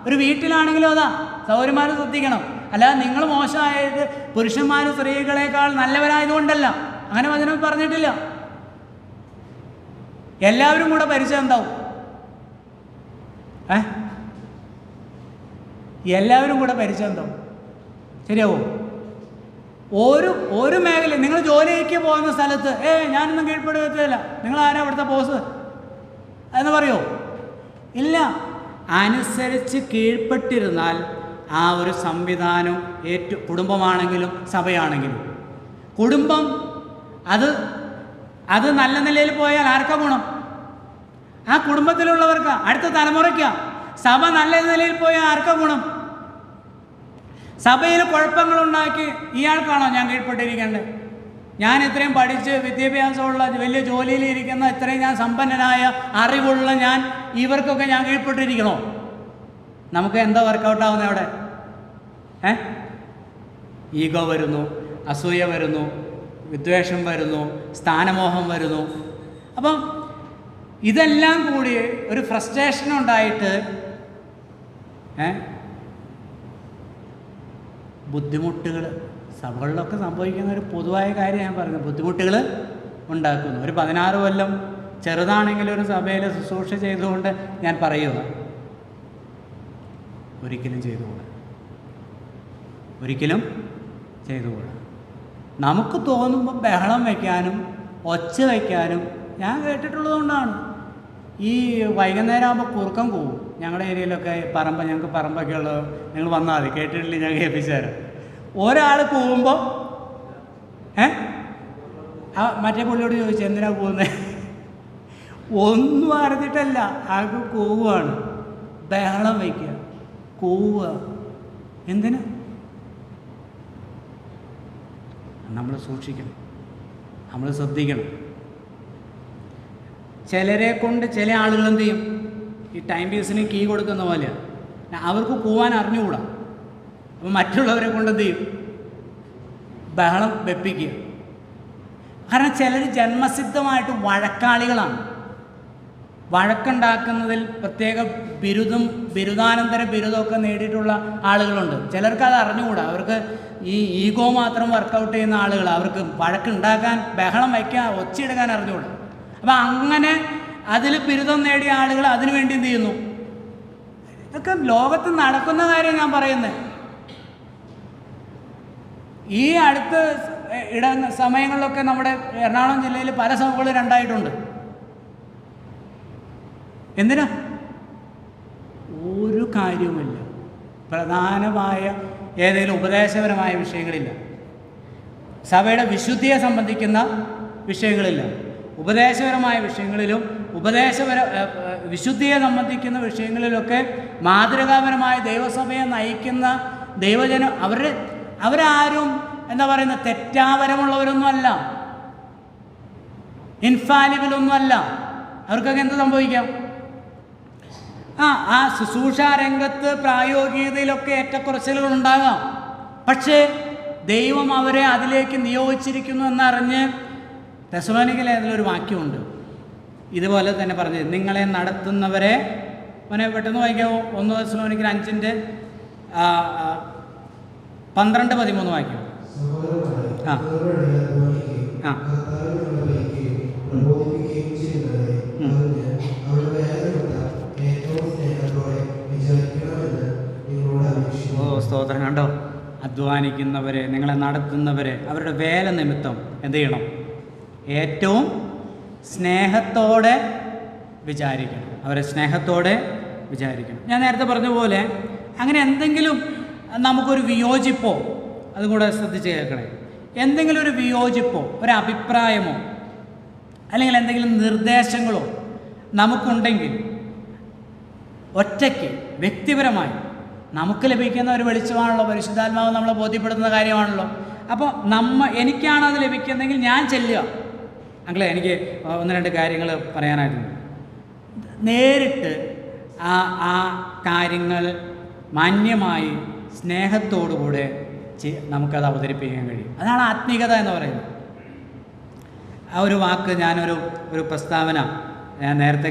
ഒരു വീട്ടിലാണെങ്കിലും അതാ സൗകര്യന്മാർ ശ്രദ്ധിക്കണം. അല്ലാതെ നിങ്ങൾ മോശമായത് പുരുഷന്മാർ സ്ത്രീകളെക്കാൾ നല്ലവരായതുകൊണ്ടല്ല, അങ്ങനെ വചനം പറഞ്ഞിട്ടില്ല. എല്ലാവരും കൂടെ പരിചയം എന്താവും? എല്ലാവരും കൂടെ പരിചയം എന്താവും? ശരിയാവോ? ഒരു മേഖല നിങ്ങൾ ജോലിക്ക് പോകുന്ന സ്ഥലത്ത് ഞാനൊന്നും കീഴ്പ്പെടുകയില്ല, നിങ്ങൾ ആരാ ഇവിടുത്തെ ബോസ് എന്ന് പറയുമോ? ഇല്ല. അനുസരിച്ച് കീഴ്പ്പെട്ടിരുന്നാൽ ആ ഒരു സംവിധാനം കുടുംബമാണെങ്കിലും സഭയാണെങ്കിലും, കുടുംബം അത് നല്ല നിലയിൽ പോയാൽ ആർക്കാ ഗുണം? ആ കുടുംബത്തിലുള്ളവർക്കാ, അടുത്ത തലമുറയ്ക്കാ. സഭ നല്ല നിലയിൽ പോയാൽ ആർക്കാ ഗുണം? സഭയിൽ കുഴപ്പങ്ങളുണ്ടാക്കി ഇയാൾക്കാണോ ഞാൻ കീഴ്പ്പെട്ടിരിക്കേണ്ടത്? ഞാൻ ഇത്രയും പഠിച്ച് വിദ്യാഭ്യാസമുള്ള വലിയ ജോലിയിൽ ഇരിക്കുന്ന, ഇത്രയും ഞാൻ സമ്പന്നനായ അറിവുള്ള ഇവർക്കൊക്കെ ഞാൻ കീഴ്പ്പെട്ടിരിക്കണോ? നമുക്ക് എന്താ വർക്കൗട്ടാവുന്നത് അവിടെ? ഈഗോ വരുന്നു, അസൂയ വരുന്നു, വിദ്വേഷം വരുന്നു, സ്ഥാനമോഹം വരുന്നു. അപ്പം ഇതെല്ലാം കൂടി ഒരു ഫ്രസ്ട്രേഷൻ ഉണ്ടായിട്ട് ബുദ്ധിമുട്ടുകൾ സഭകളിലൊക്കെ സംഭവിക്കുന്ന ഒരു പൊതുവായ കാര്യം ഞാൻ പറയുന്നത്, ബുദ്ധിമുട്ടുകൾ ഉണ്ടാക്കുന്നു. ഒരു 16 കൊല്ലം ചെറുതാണെങ്കിലും ഒരു സഭയിൽ ശുശ്രൂഷ ചെയ്തുകൊണ്ട് ഞാൻ പറയുക, ഒരിക്കലും ചെയ്തുകൂടാ, ഒരിക്കലും ചെയ്തുകൂടാ. നമുക്ക് തോന്നുമ്പോൾ ബഹളം വയ്ക്കാനും ഒച്ച വയ്ക്കാനും ഞാൻ കേട്ടിട്ടുള്ളതുകൊണ്ടാണ്. ഈ വൈകുന്നേരം ആകുമ്പോൾ കുറുക്കം പോവും. ഞങ്ങളുടെ ഏരിയയിലൊക്കെ ഞങ്ങൾക്ക് പറമ്പൊക്കെ ഉള്ളത്, നിങ്ങൾ വന്നാൽ മതി, കേട്ടിട്ടില്ല ഞാൻ കേൾപ്പിച്ചു തരാം. ഒരാൾ പോവുമ്പോൾ മറ്റേ പുള്ളിയോട് ചോദിച്ചു എന്തിനാ പോകുന്നത്? ഒന്നും അറിഞ്ഞിട്ടല്ല, ആൾക്ക് കൂവുകയാണ്, ബഹളം വയ്ക്കുക, കൂവുക. എന്തിനാ? നമ്മൾ സൂക്ഷിക്കണം, നമ്മൾ ശ്രദ്ധിക്കണം. ചിലരെ കൊണ്ട് ചില ആളുകൾ എന്ത് ചെയ്യും, ഈ ടൈം പീസിന് കീ കൊടുക്കുന്ന പോലെ അവർക്ക് പോവാൻ അറിഞ്ഞുകൂടാ. അപ്പോൾ മറ്റുള്ളവരെ കൊണ്ട് എന്ത് ചെയ്യും? ബഹളം വെപ്പിക്കുക. കാരണം ചിലർ ജന്മസിദ്ധമായിട്ട് വഴക്കാളികളാണ്. വഴക്കുണ്ടാക്കുന്നതിൽ പ്രത്യേക ബിരുദാനന്തര ബിരുദമൊക്കെ നേടിയിട്ടുള്ള ആളുകളുണ്ട്. ചിലർക്ക് അത് അറിഞ്ഞുകൂടാ. അവർക്ക് ഈ ഈഗോ മാത്രം വർക്കൗട്ട് ചെയ്യുന്ന ആളുകൾ, അവർക്ക് വഴക്കുണ്ടാക്കാൻ, ബഹളം വയ്ക്കാൻ, ഒച്ചയെടുക്കാൻ അറിഞ്ഞുകൂടാ. അപ്പം അങ്ങനെ അതിൽ ബിരുദം നേടിയ ആളുകൾ അതിനു വേണ്ടി എന്ത് ചെയ്യുന്നു? ഇതൊക്കെ ലോകത്ത് നടക്കുന്ന കാര്യം ഞാൻ പറയുന്നത്. ഈ അടുത്ത സമയങ്ങളിലൊക്കെ നമ്മുടെ എറണാകുളം ജില്ലയിൽ പല സഭകളും രണ്ടായിട്ടുണ്ട്. എന്തിനാ? ഒരു കാര്യവുമില്ല. പ്രധാനമായ ഏതെങ്കിലും ഉപദേശപരമായ വിഷയങ്ങളില്ല, സഭയുടെ വിശുദ്ധിയെ സംബന്ധിക്കുന്ന വിഷയങ്ങളില്ല. ഉപദേശപരമായ വിഷയങ്ങളിലും വിശുദ്ധിയെ സംബന്ധിക്കുന്ന വിഷയങ്ങളിലൊക്കെ മാതൃകാപരമായ ദൈവസഭയെ നയിക്കുന്ന ദൈവജനം അവരാരും എന്താ പറയുന്ന തെറ്റാപരമുള്ളവരൊന്നുമല്ല, ഇൻഫാലിബിളൊന്നുമല്ല. അവർക്കൊക്കെ എന്ത് സംഭവിക്കാം? ആ ശുശ്രൂഷ രംഗത്ത് പ്രായോഗികതയിലൊക്കെ ഏറ്റക്കുറച്ചിലുകൾ ഉണ്ടാകാം. പക്ഷേ ദൈവം അവരെ അതിലേക്ക് നിയോഗിച്ചിരിക്കുന്നു എന്നറിഞ്ഞ് തെസ്സലോനിക്കയിലെ അതിലൊരു വാക്യമുണ്ട്, ഇതുപോലെ തന്നെ പറഞ്ഞത്, നിങ്ങളെ നടത്തുന്നവരെ പെട്ടെന്ന് വായിക്കാമോ? 1 തെസ്സലോനിക്കർ 5:12-13 വാക്യം. ഓ സ്തോത്രം. കണ്ടോ, അധ്വാനിക്കുന്നവരെ, നിങ്ങളെ നടത്തുന്നവരെ അവരുടെ വേല നിമിത്തം എന്ത് ചെയ്യണം? ഏറ്റവും സ്നേഹത്തോടെ വിചാരിക്കണം. അവരെ സ്നേഹത്തോടെ വിചാരിക്കണം. ഞാൻ നേരത്തെ പറഞ്ഞ പോലെ അങ്ങനെ എന്തെങ്കിലും നമുക്കൊരു വിയോജിപ്പോ, അതും കൂടെ ശ്രദ്ധിച്ച് കേൾക്കണേ, എന്തെങ്കിലും ഒരു വിയോജിപ്പോ, ഒരു അഭിപ്രായമോ അല്ലെങ്കിൽ എന്തെങ്കിലും നിർദ്ദേശങ്ങളോ നമുക്കുണ്ടെങ്കിൽ ഒറ്റയ്ക്ക് വ്യക്തിപരമായി നമുക്ക് ലഭിക്കുന്ന ഒരു വെളിച്ചമാണല്ലോ, പരിശുദ്ധാത്മാവ് നമ്മളെ ബോധ്യപ്പെടുത്തുന്ന കാര്യമാണല്ലോ. അപ്പോൾ എനിക്കാണത് ലഭിക്കുന്നതെങ്കിൽ ഞാൻ ചെല്ലുക. അങ്ങളെ എനിക്ക് ഒന്ന് രണ്ട് കാര്യങ്ങൾ പറയാനായിട്ടുണ്ട്. നേരിട്ട് ആ കാര്യങ്ങൾ മാന്യമായി സ്നേഹത്തോടുകൂടെ നമുക്കത് അവതരിപ്പിക്കാൻ കഴിയും. അതാണ് ആത്മീയത എന്ന് പറയുന്നത്. ആ ഒരു വാക്ക്, ഒരു പ്രസ്താവന ഞാൻ നേരത്തെ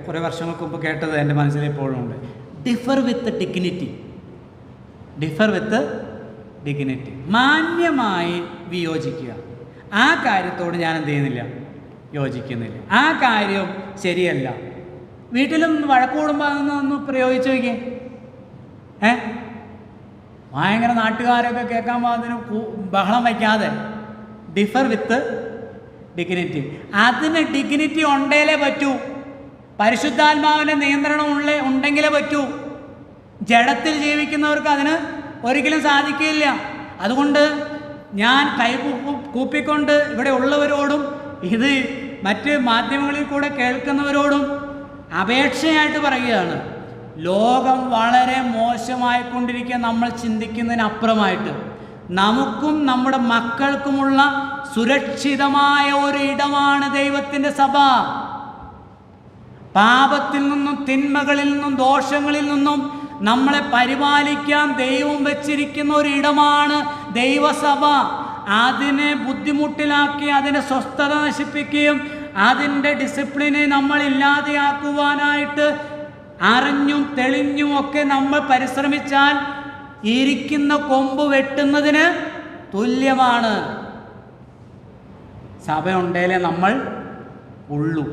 കുറേ വർഷങ്ങൾക്ക് മുമ്പ് കേട്ടത് എൻ്റെ മനസ്സിൽ ഇപ്പോഴും ഉണ്ട്. ഡിഫർ വിത്ത് ഡിഗ്നിറ്റി. ഡിഫർ വിത്ത് ഡിഗ്നിറ്റി. മാന്യമായി വിയോജിക്കുക. ആ കാര്യത്തോട് ഞാൻ എന്ത് ചെയ്യുന്നില്ല? യോജിക്കുന്നില്ല. ആ കാര്യം ശരിയല്ല. വീട്ടിലും വഴക്കൂടുമ്പോൾ അതൊന്ന് പ്രയോഗിച്ച് നോക്കിയേ. ഭയങ്കര നാട്ടുകാരൊക്കെ കേൾക്കാൻ അതിന് ബഹളം വയ്ക്കാതെ ഡിഫർ വിത്ത് ഡിഗ്നിറ്റി. അതിന് ഡിഗ്നിറ്റി ഉണ്ടേലേ പറ്റൂ. പരിശുദ്ധാത്മാവിൻ്റെ നിയന്ത്രണം ഉണ്ടെങ്കിലേ പറ്റൂ. ജഡത്തിൽ ജീവിക്കുന്നവർക്ക് അതിന് ഒരിക്കലും സാധിക്കില്ല. അതുകൊണ്ട് ഞാൻ കൂപ്പിക്കൊണ്ട് ഇവിടെ ഉള്ളവരോടും ഇത് മറ്റ് മാധ്യമങ്ങളിൽ കൂടെ കേൾക്കുന്നവരോടും അപേക്ഷയായിട്ട് പറയുകയാണ്, ലോകം വളരെ മോശമായിക്കൊണ്ടിരിക്കുക. നമ്മൾ ചിന്തിക്കുന്നതിനപ്പുറമായിട്ട് നമുക്കും നമ്മുടെ മക്കൾക്കുമുള്ള സുരക്ഷിതമായ ഒരു ഇടമാണ് ദൈവത്തിൻ്റെ സഭ. പാപത്തിൽ നിന്നും തിന്മകളിൽ നിന്നും ദോഷങ്ങളിൽ നിന്നും നമ്മളെ പരിപാലിക്കാൻ ദൈവം വെച്ചിരിക്കുന്ന ഒരു ഇടമാണ് ദൈവസഭ. അതിനെ ബുദ്ധിമുട്ടിലാക്കി അതിനെ സ്വസ്ഥത നശിപ്പിക്കുകയും അതിൻ്റെ ഡിസിപ്ലിനെ നമ്മൾ ഇല്ലാതെയാക്കുവാനായിട്ട് അറിഞ്ഞും തെളിഞ്ഞും ഒക്കെ നമ്മൾ പരിശ്രമിച്ചാൽ ഇരിക്കുന്ന കൊമ്പ് വെട്ടുന്നതിന് തുല്യമാണ്. സഭയുണ്ടേലേ നമ്മൾ ഉള്ളൂ.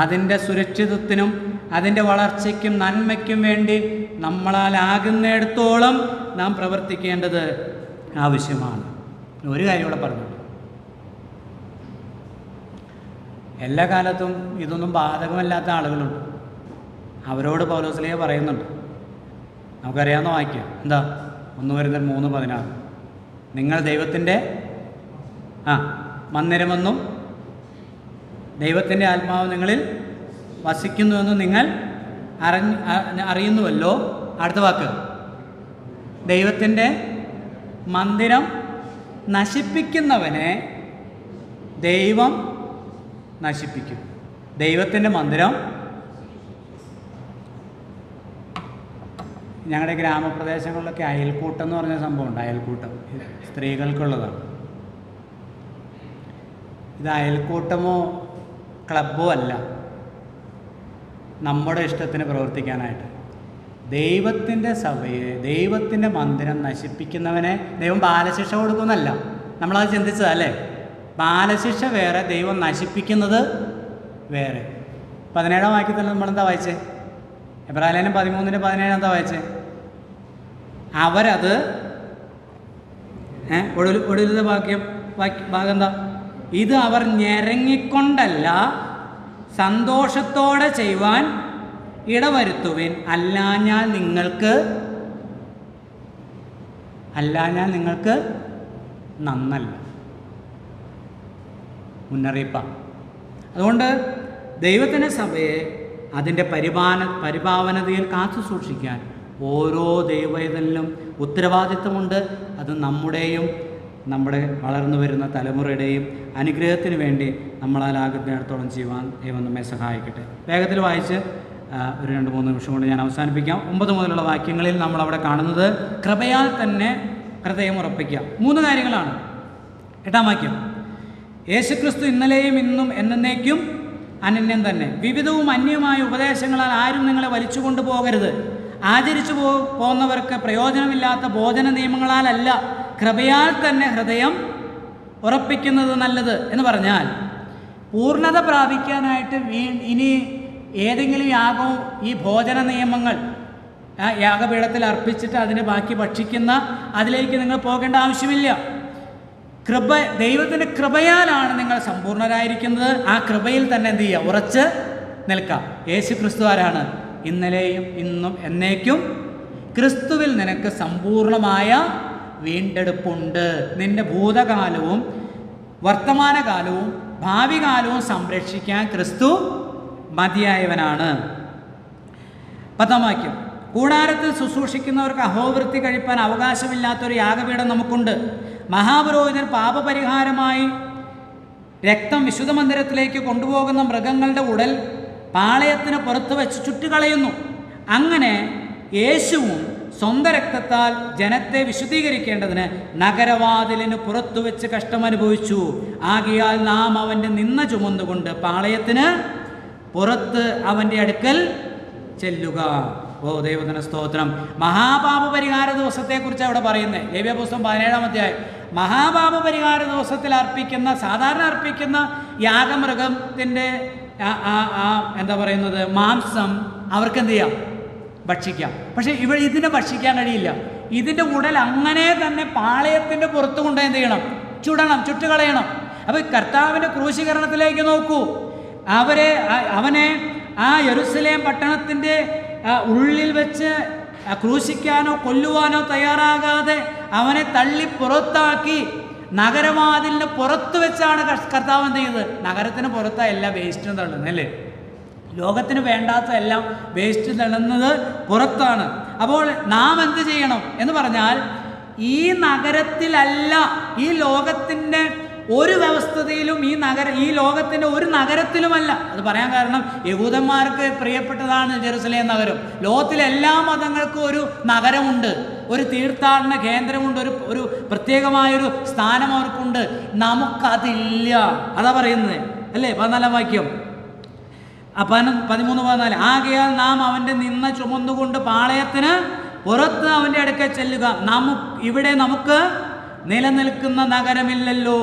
അതിൻ്റെ സുരക്ഷിതത്വത്തിനും അതിൻ്റെ വളർച്ചയ്ക്കും നന്മയ്ക്കും വേണ്ടി നമ്മളാലാകുന്നിടത്തോളം നാം പ്രവർത്തിക്കേണ്ടത് ആവശ്യമാണ്. ഒരു കാര്യം കൂടെ പറഞ്ഞു, എല്ലാ കാലത്തും ഇതൊന്നും ബാധകമല്ലാത്ത ആളുകളുണ്ട്. അവരോട് പൗലോസ്ലീഹ പറയുന്നുണ്ട്. നമുക്കറിയാവുന്ന വാക്യം എന്താ? 1 കൊരിന്ത്യർ 3:16. നിങ്ങൾ ദൈവത്തിൻ്റെ മന്ദിരമെന്നും ദൈവത്തിൻ്റെ ആത്മാവ് നിങ്ങളിൽ വസിക്കുന്നുവെന്നും നിങ്ങൾ അറിയുന്നുവല്ലോ. അടുത്ത വാക്ക്, ദൈവത്തിൻ്റെ മന്ദിരം നശിപ്പിക്കുന്നവനെ ദൈവം നശിപ്പിക്കും. ദൈവത്തിൻ്റെ മന്ദിരം, ഞങ്ങളുടെ ഗ്രാമപ്രദേശങ്ങളിലൊക്കെ അയൽക്കൂട്ടം എന്ന് പറഞ്ഞ സംഭവമുണ്ട്. അയൽക്കൂട്ടം സ്ത്രീകൾക്കുള്ളതാണ്. ഇത് അയൽക്കൂട്ടമോ ക്ലബ്ബോ അല്ല, നമ്മുടെ ഇഷ്ടത്തിന് പ്രവർത്തിക്കാനായിട്ട്. ദൈവത്തിൻ്റെ സഭയെ, ദൈവത്തിൻ്റെ മന്ദിരം നശിപ്പിക്കുന്നവനെ ദൈവം ബാലശിക്ഷ കൊടുക്കുന്നല്ല. നമ്മളത് ചിന്തിച്ചതല്ലേ? ബാലശിക്ഷ വേറെ, ദൈവം നശിപ്പിക്കുന്നത് വേറെ. 17-ാം വാക്യത്തിൽ നമ്മളെന്താ വായിച്ചേ? എബ്രായലേഖനം 13:17 എന്താ വായിച്ചേ? അവരത് ഒടുവിലത്തെ ഭാഗം എന്താ? ഇത് അവർ ഞെരങ്ങിക്കൊണ്ടല്ല സന്തോഷത്തോടെ ചെയ്യുവാൻ ഇടവരുത്തുവിൻ, അല്ലാഞ്ഞാൽ നിങ്ങൾക്ക് നന്നല്ല. മുന്നറിയിപ്പാണ്. അതുകൊണ്ട് ദൈവത്തിൻ്റെ സഭയെ അതിൻ്റെ പരിപാവനതയിൽ കാത്തു സൂക്ഷിക്കാൻ ഓരോ ദൈവവേദനിലും ഉത്തരവാദിത്വമുണ്ട്. അത് നമ്മുടെയും നമ്മുടെ വളർന്നു വരുന്ന തലമുറയുടെയും അനുഗ്രഹത്തിന് വേണ്ടി നമ്മളാലാകുന്നിടത്തോളം ചെയ്യുവാൻ ദൈവം നമ്മെ സഹായിക്കട്ടെ. വേഗത്തിൽ വായിച്ച് ഒരു 2-3 നിമിഷം കൊണ്ട് ഞാൻ അവസാനിപ്പിക്കാം. 9 മുതലുള്ള വാക്യങ്ങളിൽ നമ്മളവിടെ കാണുന്നത് കൃപയാൽ തന്നെ ഹൃദയം ഉറപ്പിക്കുക. 3 കാര്യങ്ങളാണ്. 8-ാം വാക്യം, യേശുക്രിസ്തു ഇന്നലെയും ഇന്നും എന്നേക്കും അനന്യം തന്നെ. വിവിധവും അന്യമായ ഉപദേശങ്ങളാൽ ആരും നിങ്ങളെ വലിച്ചു കൊണ്ടുപോകരുത്. ആചരിച്ചു പോകുന്നവർക്ക് പ്രയോജനമില്ലാത്ത ഭോജന നിയമങ്ങളാലല്ല, കൃപയാൽ തന്നെ ഹൃദയം ഉറപ്പിക്കുന്നത് നല്ലത്. എന്ന് പറഞ്ഞാൽ പൂർണ്ണത പ്രാപിക്കാനായിട്ട് ഇനി ഏതെങ്കിലും യാഗവും ഈ ഭോജന നിയമങ്ങൾ യാഗപീഠത്തിൽ അർപ്പിച്ചിട്ട് അതിന് ബാക്കി ഭക്ഷിക്കുന്ന അതിലേക്ക് നിങ്ങൾ പോകേണ്ട ആവശ്യമില്ല. ദൈവത്തിൻ്റെ കൃപയാലാണ് നിങ്ങൾ സമ്പൂർണ്ണരായിരിക്കുന്നത്. ആ കൃപയിൽ തന്നെ എന്ത് ചെയ്യുക? ഉറച്ച് നിൽക്കാം. യേശു ക്രിസ്തു ആരാണ്? ഇന്നലെയും ഇന്നും എന്നേക്കും ക്രിസ്തുവിൽ നിനക്ക് സമ്പൂർണമായ വീണ്ടെടുപ്പുണ്ട്. നിന്റെ ഭൂതകാലവും വർത്തമാനകാലവും ഭാവി കാലവും സംരക്ഷിക്കാൻ ക്രിസ്തു മതിയായവനാണ്. 10-ാം വാക്യം, കൂടാരത്തിൽ ശുശ്രൂഷിക്കുന്നവർക്ക് അഹോവൃത്തി കഴിപ്പാൻ അവകാശമില്ലാത്തൊരു യാഗപീഠം നമുക്കുണ്ട്. മഹാപുരോഹിതൻ പാപപരിഹാരമായി രക്തം വിശുദ്ധ മന്ദിരത്തിലേക്ക് കൊണ്ടുപോകുന്ന മൃഗങ്ങളുടെ ഉടൽ പാളയത്തിന് പുറത്ത് വെച്ച് ചുറ്റുകളയുന്നു. അങ്ങനെ യേശുവും സ്വന്തം രക്തത്താൽ ജനത്തെ വിശുദ്ധീകരിക്കേണ്ടതിന് നഗരവാതിലിന് പുറത്തു വെച്ച് കഷ്ടമനുഭവിച്ചു. ആകയാൽ നാം അവൻ്റെ നിന്ന ചുമന്നുകൊണ്ട് പാളയത്തിന് പുറത്ത് അവൻ്റെ അടുക്കൽ ചെല്ലുക. ഓ ദൈവത്തിന് സ്തോത്രം. മഹാപാപ പരിഹാര ദിവസത്തെക്കുറിച്ച് അവിടെ പറയുന്നത് ലേവ്യ പുസ്തകം 17-ാം അധ്യായം. മഹാപാപ പരിഹാര ദിവസത്തിൽ അർപ്പിക്കുന്ന സാധാരണ അർപ്പിക്കുന്ന യാഗമൃഗത്തിൻ്റെ എന്താ പറയുന്നത് മാംസം അവർക്ക് എന്ത് ചെയ്യാം? ഭക്ഷിക്കാം. പക്ഷേ ഇതിനെ ഭക്ഷിക്കാൻ കഴിയില്ല. ഇതിൻ്റെ ഉടൽ അങ്ങനെ തന്നെ പാളയത്തിൻ്റെ പുറത്ത് കൊണ്ട് എന്ത് ചെയ്യണം? ചുട്ടുകളയണം. അപ്പോൾ കർത്താവിൻ്റെ ക്രൂശീകരണത്തിലേക്ക് നോക്കൂ. അവനെ ആ യെരുശലേം പട്ടണത്തിൻ്റെ ഉള്ളിൽ വെച്ച് ക്രൂശിക്കാനോ കൊല്ലുവാനോ തയ്യാറാകാതെ അവനെ തള്ളി പുറത്താക്കി നഗരവാതിലിന് പുറത്ത് വെച്ചാണ് കർത്താവ് എന്ത് ചെയ്തത്? നഗരത്തിന് പുറത്താണ് എല്ലാ വേസ്റ്റും തള്ളുന്നത് അല്ലേ? ലോകത്തിന് വേണ്ടാത്ത എല്ലാം വേസ്റ്റ് തള്ളുന്നത് പുറത്താണ്. അപ്പോൾ നാം എന്ത് ചെയ്യണം എന്ന് പറഞ്ഞാൽ ഈ നഗരത്തിലല്ല, ഈ ലോകത്തിൻ്റെ ഒരു വ്യവസ്ഥതയിലും ഈ ലോകത്തിൻ്റെ ഒരു നഗരത്തിലുമല്ല. അത് പറയാൻ കാരണം യഹൂദന്മാർക്ക് പ്രിയപ്പെട്ടതാണ് ജെറുസലേം നഗരം. ലോകത്തിലെ എല്ലാ മതങ്ങൾക്കും ഒരു നഗരമുണ്ട്, ഒരു തീർത്ഥാടന കേന്ദ്രമുണ്ട്, ഒരു പ്രത്യേകമായൊരു സ്ഥാനം അവർക്കുണ്ട്. നമുക്കതില്ല. അതാ പറയുന്നത് അല്ലേ? 14-ാം വാക്യം 13-14. ആകയാൽ നാം അവൻ്റെ നിന്ന ചുമന്നുകൊണ്ട് പാളയത്തിന് പുറത്ത് അവൻ്റെ അടുക്കൽ ചെല്ലുക. ഇവിടെ നമുക്ക് നിലനിൽക്കുന്ന നഗരമില്ലല്ലോ,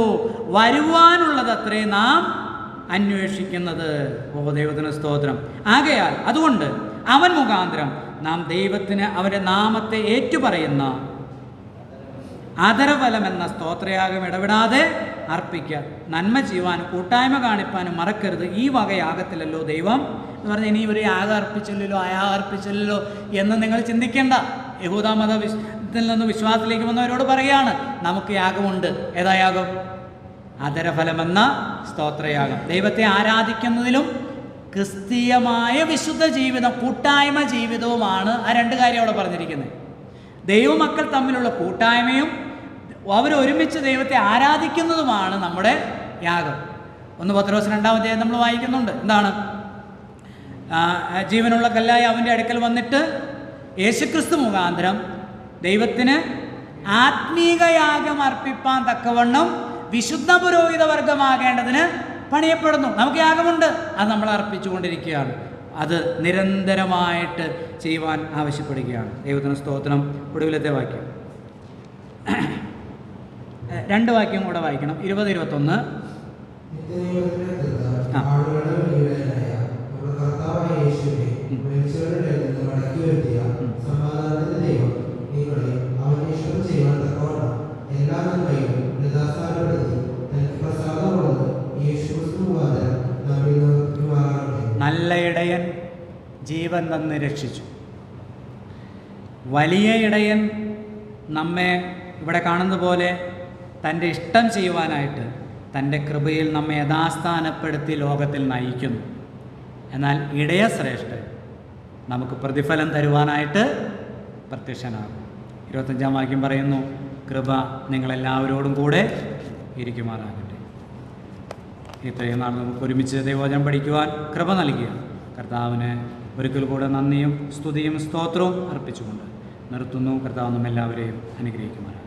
വരുവാനുള്ളതത്രേ നാം അന്വേഷിക്കുന്നത്. ഓ ദൈവത്തിന് സ്തോത്രം. ആകയാൽ അതുകൊണ്ട് അവൻ മുഖാന്തരം നാം ദൈവത്തിന് അവൻ്റെ നാമത്തെ ഏറ്റുപറയുന്ന ആദരഫലമെന്ന സ്തോത്രയാഗം ഇടപെടാതെ അർപ്പിക്കുക. നന്മ ചെയ്യുവാനും കൂട്ടായ്മ കാണിപ്പാനും മറക്കരുത്. ഈ വകയാകത്തില്ലല്ലോ ദൈവം എന്ന് പറഞ്ഞാൽ ഇനി ഒരു യാഗം അർപ്പിച്ചില്ലല്ലോ എന്ന് നിങ്ങൾ ചിന്തിക്കേണ്ട. യഹൂദ മതത്തിൽ നിന്ന് വിശ്വാസത്തിലേക്ക് വന്നവരോട് പറയുകയാണ്, നമുക്ക് യാഗമുണ്ട്. ഏതാ യാഗം? ആദരഫലമെന്ന സ്തോത്രയാഗം. ദൈവത്തെ ആരാധിക്കുന്നതിലും ക്രിസ്തീയമായ വിശുദ്ധ ജീവിതം, കൂട്ടായ്മ ജീവിതവുമാണ് ആ രണ്ട് കാര്യം അവിടെ പറഞ്ഞിരിക്കുന്നത്. ദൈവമക്കൾ തമ്മിലുള്ള കൂട്ടായ്മയും അവരൊരുമിച്ച് ദൈവത്തെ ആരാധിക്കുന്നതുമാണ് നമ്മുടെ യാഗം. 1 പത്രോസ് 2-ാം അധ്യായം നമ്മൾ വായിക്കുന്നുണ്ട്. എന്താണ്? ജീവനുള്ള കല്ലായി അവൻ്റെ അടുക്കൽ വന്നിട്ട് യേശുക്രിസ്തു മുഖാന്തരം ദൈവത്തിന് ആത്മീക യാഗം അർപ്പിപ്പാൻ തക്കവണ്ണം വിശുദ്ധ പുരോഹിത വർഗമാകേണ്ടതിന് പണിയപ്പെടുന്നു. നമുക്ക് യാഗമുണ്ട്, അത് നമ്മൾ അർപ്പിച്ചുകൊണ്ടിരിക്കുകയാണ്. അത് നിരന്തരമായിട്ട് ചെയ്യുവാൻ ആവശ്യപ്പെടുകയാണ്. ദൈവത്തിന് സ്തോത്രം. ഒടുവിലത്തെ വാക്യം 2 വാക്യം കൂടെ വായിക്കണം. 20-21. നല്ല ഇടയൻ ജീവൻ തന്ന് രക്ഷിച്ചു. വലിയ ഇടയൻ നമ്മെ ഇവിടെ കാണുന്ന പോലെ തൻ്റെ ഇഷ്ടം ചെയ്യുവാനായിട്ട് തൻ്റെ കൃപയിൽ നമ്മെ യഥാസ്ഥാനപ്പെടുത്തി ലോകത്തിൽ നയിക്കുന്നു. എന്നാൽ ഇടയ ശ്രേഷ്ഠൻ നമുക്ക് പ്രതിഫലം തരുവാനായിട്ട് പ്രത്യക്ഷനാകും. 25-ാം വാക്യം പറയുന്നു, കൃപ നിങ്ങളെല്ലാവരോടും കൂടെ ഇരിക്കുമാറാകട്ടെ. ഇത്രയും നാൾ നമുക്ക് ഒരുമിച്ച് ദൈവവചനം പഠിക്കുവാൻ കൃപ നൽകിയ കർത്താവിന് ഒരിക്കൽ കൂടെ നന്ദിയും സ്തുതിയും സ്തോത്രവും അർപ്പിച്ചുകൊണ്ട് നിർത്തുന്നു. കർത്താവ് നമ്മെല്ലാവരെയും അനുഗ്രഹിക്കുമാറാകട്ടെ.